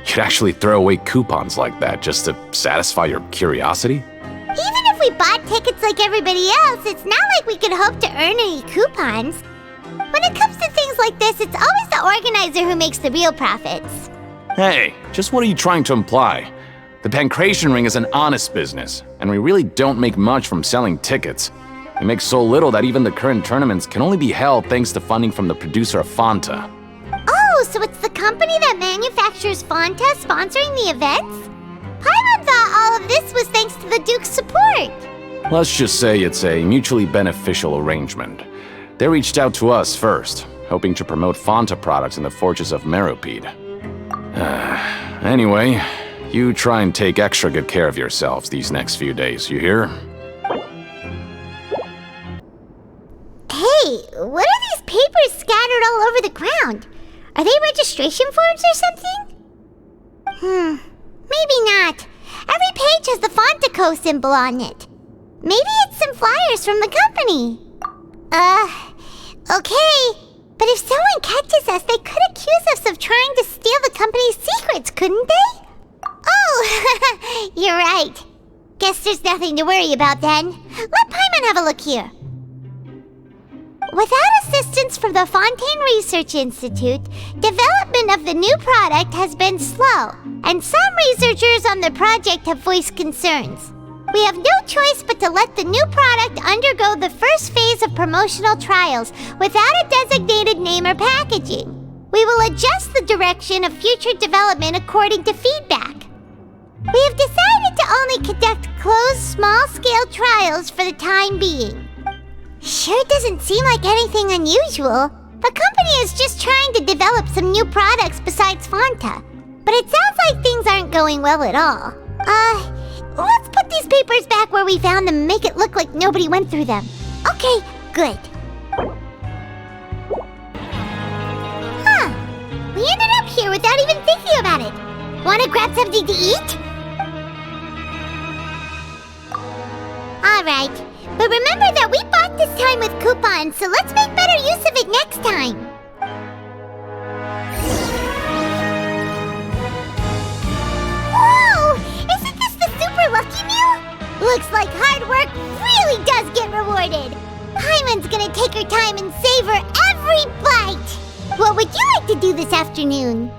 You'd actually throw away coupons like that just to satisfy your curiosity? Even if we bought tickets like everybody else, it's not like we could hope to earn any coupons. When it comes to things like this, it's always the organizer who makes the real profits. Hey, just what are you trying to imply? The Pancration Ring is an honest business, and we really don't make much from selling tickets. We make so little that even the current tournaments can only be held thanks to funding from the producer of Fanta. Oh, so it's the company that manufactures Fanta sponsoring the events? Paimon thought all of this was thanks to the Duke's support. Let's just say it's a mutually beneficial arrangement. They reached out to us first, hoping to promote Fanta products in the Fortress of Meropide. Anyway, You try and take extra good care of yourselves these next few days, you hear? Hey, what are these papers scattered all over the ground? Are they registration forms or something? Maybe not. Every page has the Fontaine symbol on it. Maybe it's some flyers from the company. Okay. But if someone catches us, they could accuse us of trying to steal the company's secrets, couldn't they? Oh, you're right. Guess there's nothing to worry about then. Let Paimon have a look here. Without assistance from the Fontaine Research Institute, development of the new product has been slow, and some researchers on the project have voiced concerns. We have no choice but to let the new product undergo the first phase of promotional trials without a designated name or packaging. We will adjust the direction of future development according to feedback. We have decided to only conduct closed, small-scale trials for the time being. Sure doesn't seem like anything unusual. The company is just trying to develop some new products besides Fanta. But it sounds like things aren't going well at all. Let's put these papers back where we found them and make it look like nobody went through them. Okay, good. We ended up here without even thinking about it. Wanna grab something to eat? Alright, but remember that we bought this time with coupons, so let's make better use of it next time. Whoa! Isn't this the super lucky meal? Looks like hard work really does get rewarded. Paimon's gonna take her time and savor every bite. What would you like to do this afternoon?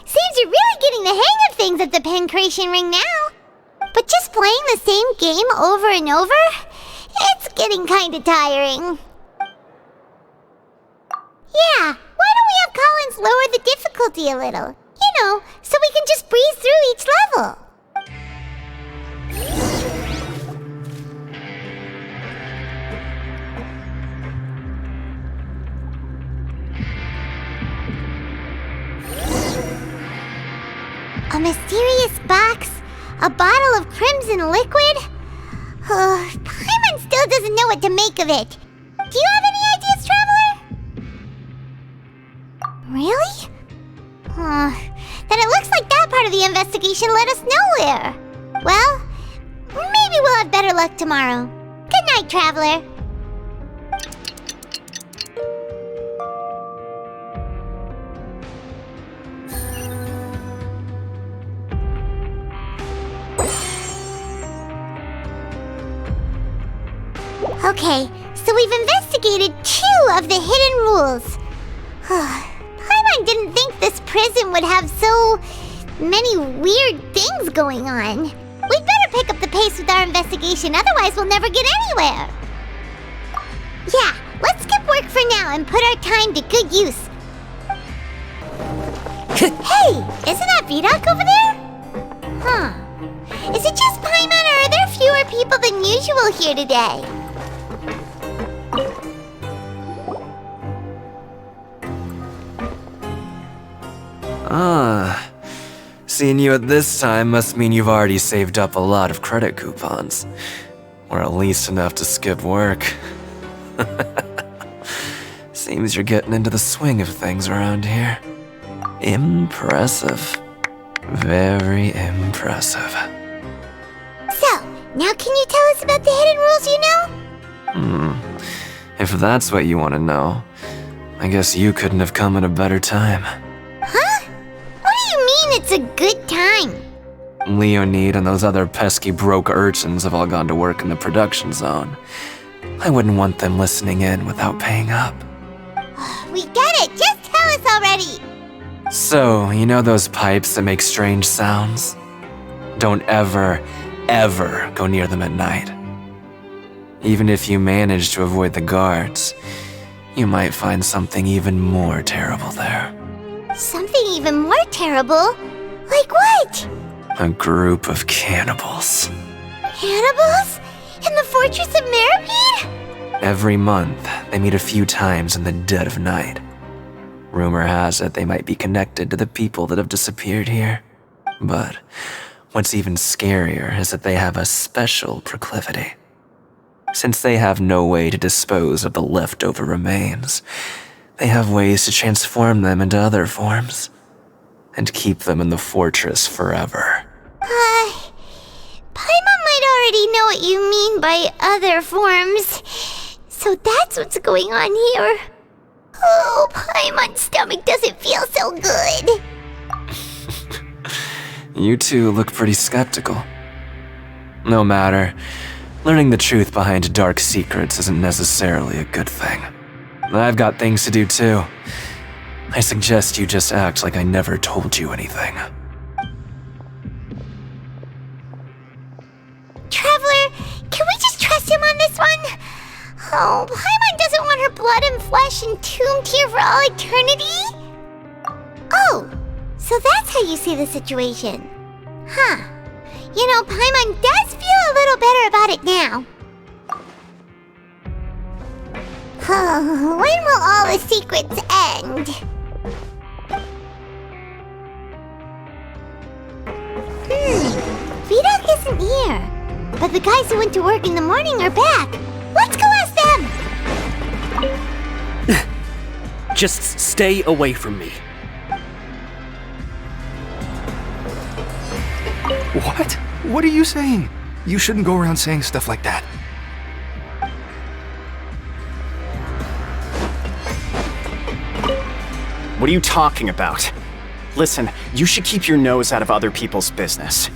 Seems you're really getting the hang of things at the Pancration Ring now. But just playing the same game over and over? It's getting kinda tiring. Yeah, why don't we have Collins lower the difficulty a little? You know, so we can just breeze through each level. A mysterious box? A bottle of crimson liquid? Paimon still doesn't know what to make of it. Do you have any ideas, Traveler? Really? Then it looks like that part of the investigation led us nowhere. Well, maybe we'll have better luck tomorrow. Good night, Traveler. Okay, so we've investigated 2 of the hidden rules. Paimon didn't think this prison would have so many weird things going on. We'd better pick up the pace with our investigation, otherwise we'll never get anywhere. Yeah, let's skip work for now and put our time to good use. Hey, isn't that Vidoc over there? Is it just Paimon, or are there fewer people than usual here today? Seeing you at this time must mean you've already saved up a lot of credit coupons. Or at least enough to skip work. Seems you're getting into the swing of things around here. Impressive. Very impressive. So, now can you tell us about the hidden rules you know? If that's what you want to know, I guess you couldn't have come at a better time. Huh? What do you mean it's a good time? Leonid and those other pesky broke urchins have all gone to work in the production zone. I wouldn't want them listening in without paying up. We get it! Just tell us already! So, you know those pipes that make strange sounds? Don't ever, ever go near them at night. Even if you manage to avoid the guards, you might find something even more terrible there. Something even more terrible? Like what? A group of cannibals. Cannibals? In the Fortress of Meripede? Every month, they meet a few times in the dead of night. Rumor has it they might be connected to the people that have disappeared here. But what's even scarier is that they have a special proclivity. Since they have no way to dispose of the leftover remains, they have ways to transform them into other forms and keep them in the fortress forever. Paimon might already know what you mean by other forms. So that's what's going on here. Oh, Paimon's stomach doesn't feel so good. You two look pretty skeptical. No matter, learning the truth behind dark secrets isn't necessarily a good thing. I've got things to do too. I suggest you just act like I never told you anything. Traveler, can we just trust him on this one? Oh, Paimon doesn't want her blood and flesh entombed here for all eternity? Oh, so that's how you see the situation. Huh. You know, Paimon does feel a little better about it now. When will all the secrets end? Vidok isn't here. But the guys who went to work in the morning are back. Let's go ask them! Just stay away from me. What? What are you saying? You shouldn't go around saying stuff like that. What are you talking about? Listen, you should keep your nose out of other people's business.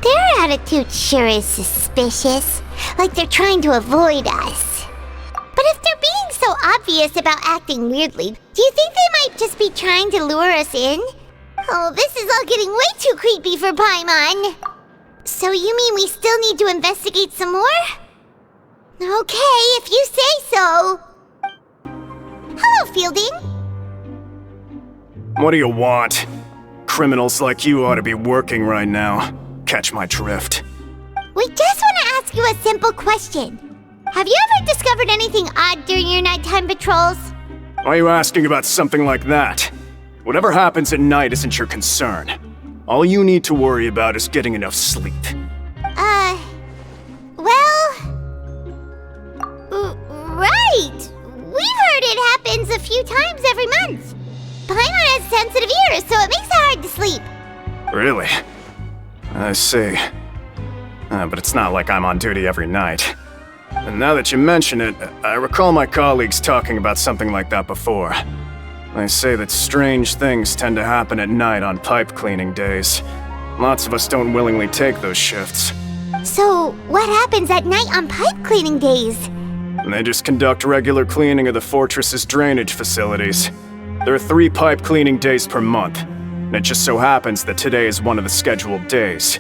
Their attitude sure is suspicious. Like they're trying to avoid us. But if they're being so obvious about acting weirdly, do you think they might just be trying to lure us in? Oh, this is all getting way too creepy for Paimon. So you mean we still need to investigate some more? Okay, if you say so. Hello, Fielding. What do you want? Criminals like you ought to be working right now. Catch my drift. We just want to ask you a simple question. Have you ever discovered anything odd during your nighttime patrols? Why are you asking about something like that? Whatever happens at night isn't your concern. All you need to worry about is getting enough sleep. Right! We've heard it happens a few times every month. Paimon has sensitive ears, so it makes it hard to sleep. Really? I see. But it's not like I'm on duty every night. And now that you mention it, I recall my colleagues talking about something like that before. They say that strange things tend to happen at night on pipe cleaning days. Lots of us don't willingly take those shifts. So, what happens at night on pipe cleaning days? They just conduct regular cleaning of the fortress's drainage facilities. There are 3 pipe cleaning days per month, and it just so happens that today is one of the scheduled days.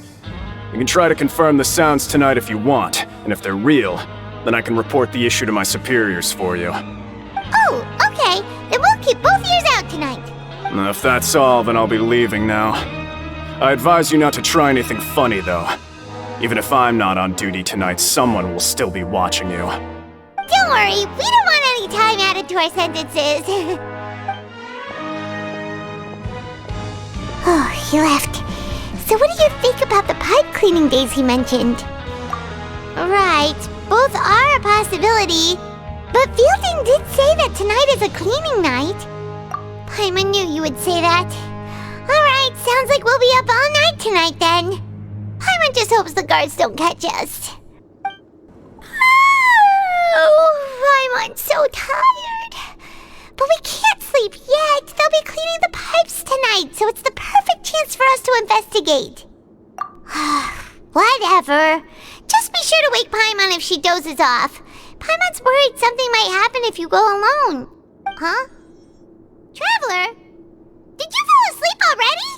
You can try to confirm the sounds tonight if you want, and if they're real, then I can report the issue to my superiors for you. Oh, okay. Then we'll keep both ears out tonight. If that's all, then I'll be leaving now. I advise you not to try anything funny, though. Even if I'm not on duty tonight, someone will still be watching you. Don't worry, we don't want any time added to our sentences. Oh, he left. So what do you think about the pipe cleaning days he mentioned? Right, both are a possibility. But Fielding did say that tonight is a cleaning night. Paimon knew you would say that. Alright, sounds like we'll be up all night tonight then. Paimon just hopes the guards don't catch us. Oh, Paimon's so tired. But we can't sleep yet. They'll be cleaning the pipes tonight, so it's the perfect chance for us to investigate. Whatever. Just be sure to wake Paimon if she dozes off. Paimon's worried something might happen if you go alone. Huh? Traveler? Did you fall asleep already?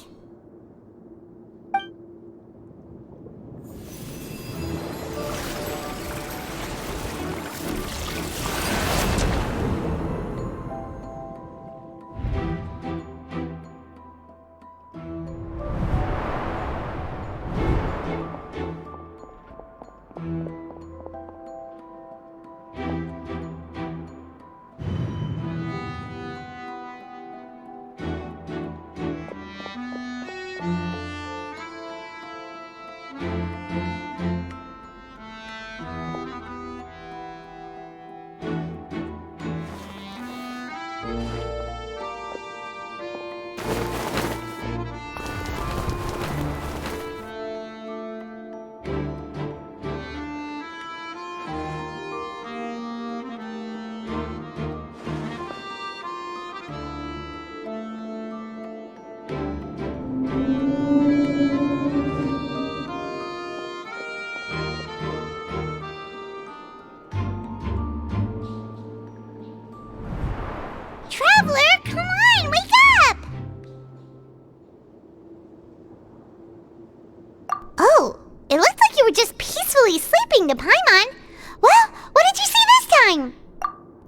you were just peacefully sleeping to Paimon. Well, what did you see this time?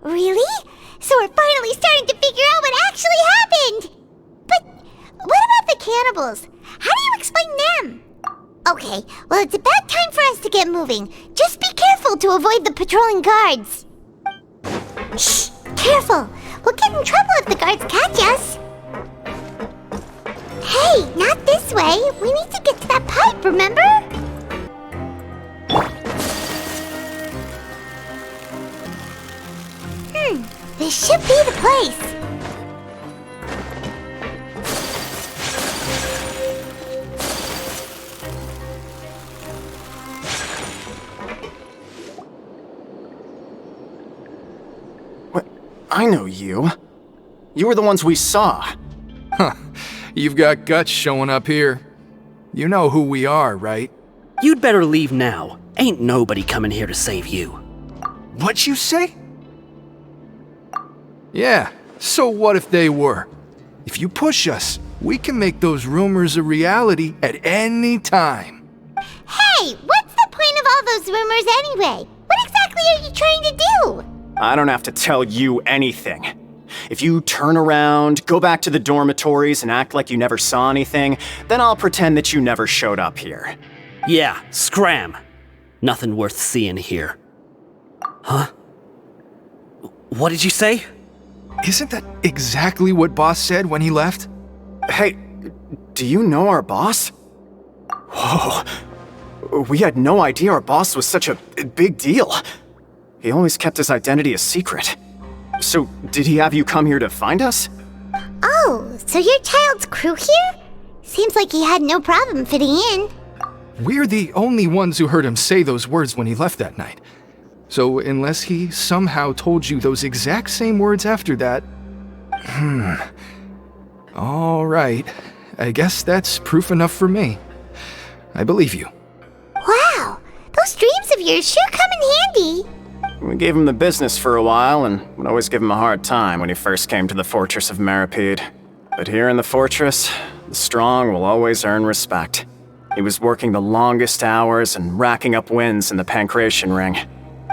Really? So we're finally starting to figure out what actually happened! But what about the cannibals? How do you explain them? Okay, well it's about time for us to get moving. Just be careful to avoid the patrolling guards. Shh! Careful! We'll get in trouble if the guards catch us. Hey, not this way. We need to get to that pipe, remember? This should be the place. What? I know you. You were the ones we saw. Huh. You've got guts showing up here. You know who we are, right? You'd better leave now. Ain't nobody coming here to save you. What'd you say? Yeah, so what if they were? If you push us, we can make those rumors a reality at any time. Hey, what's the point of all those rumors anyway? What exactly are you trying to do? I don't have to tell you anything. If you turn around, go back to the dormitories and act like you never saw anything, then I'll pretend that you never showed up here. Yeah, scram. Nothing worth seeing here. Huh? What did you say? Isn't that exactly what Boss said when he left? Hey, do you know our boss? Whoa. We had no idea our boss was such a big deal. He always kept his identity a secret. So, did he have you come here to find us? Oh, so you're Child's crew here? Seems like he had no problem fitting in. We're the only ones who heard him say those words when he left that night. So, unless he somehow told you those exact same words after that... All right. I guess that's proof enough for me. I believe you. Wow, those dreams of yours sure come in handy. We gave him the business for a while and would always give him a hard time when he first came to the fortress of Meripede. But here in the fortress, the strong will always earn respect. He was working the longest hours and racking up wins in the Pancration Ring.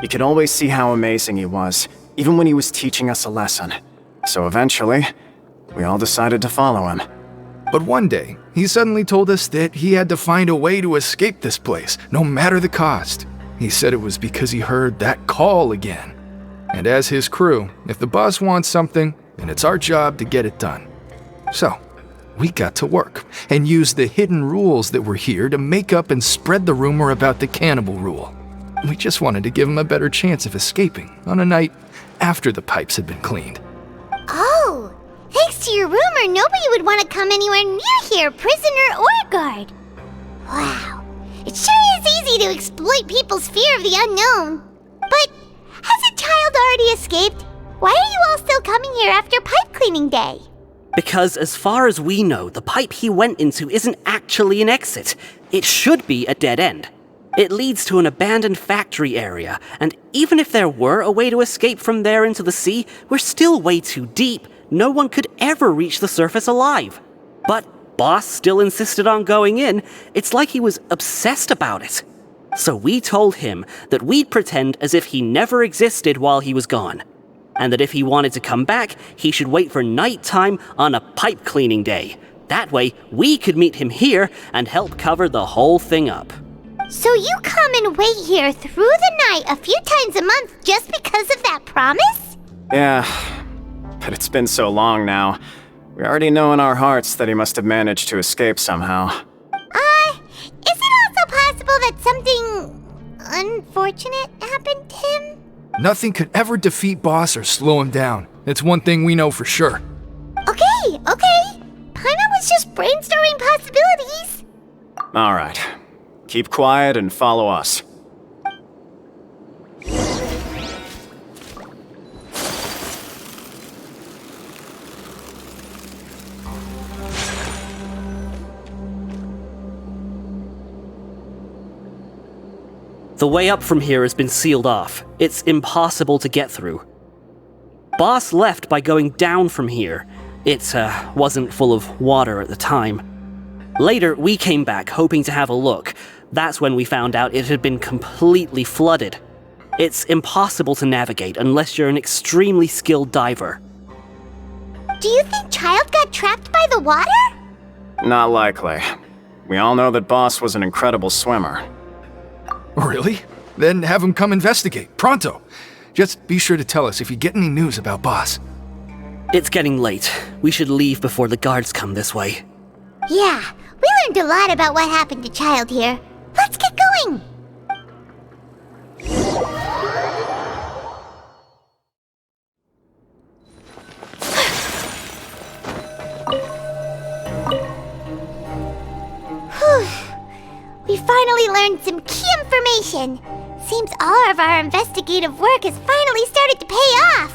You could always see how amazing he was, even when he was teaching us a lesson. So eventually, we all decided to follow him. But one day, he suddenly told us that he had to find a way to escape this place, no matter the cost. He said it was because he heard that call again. And as his crew, if the boss wants something, then it's our job to get it done. So, we got to work and used the hidden rules that were here to make up and spread the rumor about the cannibal rule. We just wanted to give him a better chance of escaping on a night after the pipes had been cleaned. Oh, thanks to your rumor, nobody would want to come anywhere near here, prisoner or guard. Wow, it sure is easy to exploit people's fear of the unknown. But has a child already escaped? Why are you all still coming here after pipe cleaning day? Because as far as we know, the pipe he went into isn't actually an exit. It should be a dead end. It leads to an abandoned factory area, and even if there were a way to escape from there into the sea, we're still way too deep. No one could ever reach the surface alive. But Boss still insisted on going in. It's like he was obsessed about it. So we told him that we'd pretend as if he never existed while he was gone. And that if he wanted to come back, he should wait for nighttime on a pipe cleaning day. That way, we could meet him here and help cover the whole thing up. So you come and wait here through the night a few times a month just because of that promise? Yeah, but it's been so long now. We already know in our hearts that he must have managed to escape somehow. Is it also possible that something unfortunate happened to him? Nothing could ever defeat Boss or slow him down. It's one thing we know for sure. Okay. Paimon was just brainstorming possibilities. All right. Keep quiet and follow us. The way up from here has been sealed off. It's impossible to get through. Boss left by going down from here. It wasn't full of water at the time. Later, we came back hoping to have a look, That's when we found out it had been completely flooded. It's impossible to navigate unless you're an extremely skilled diver. Do you think Child got trapped by the water? Not likely. We all know that Boss was an incredible swimmer. Really? Then have him come investigate, pronto. Just be sure to tell us if you get any news about Boss. It's getting late. We should leave before the guards come this way. Yeah, we learned a lot about what happened to Child here. Let's get going! We finally learned some key information. Seems all of our investigative work has finally started to pay off.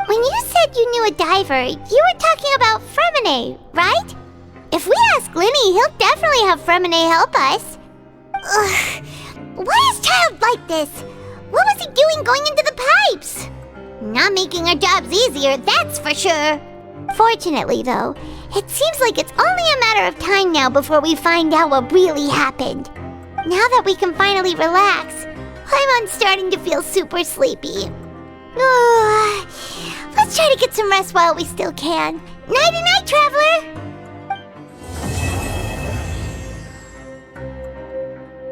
When you said you knew a diver, you were talking about Fremine, right? If we ask Linny, he'll definitely have Fremine help us. Ugh. Why is Child like this? What was he doing going into the pipes? Not making our jobs easier, that's for sure. Fortunately, though, it seems like it's only a matter of time now before we find out what really happened. Now that we can finally relax, I'm starting to feel super sleepy. Let's try to get some rest while we still can. Nighty-night, Traveler!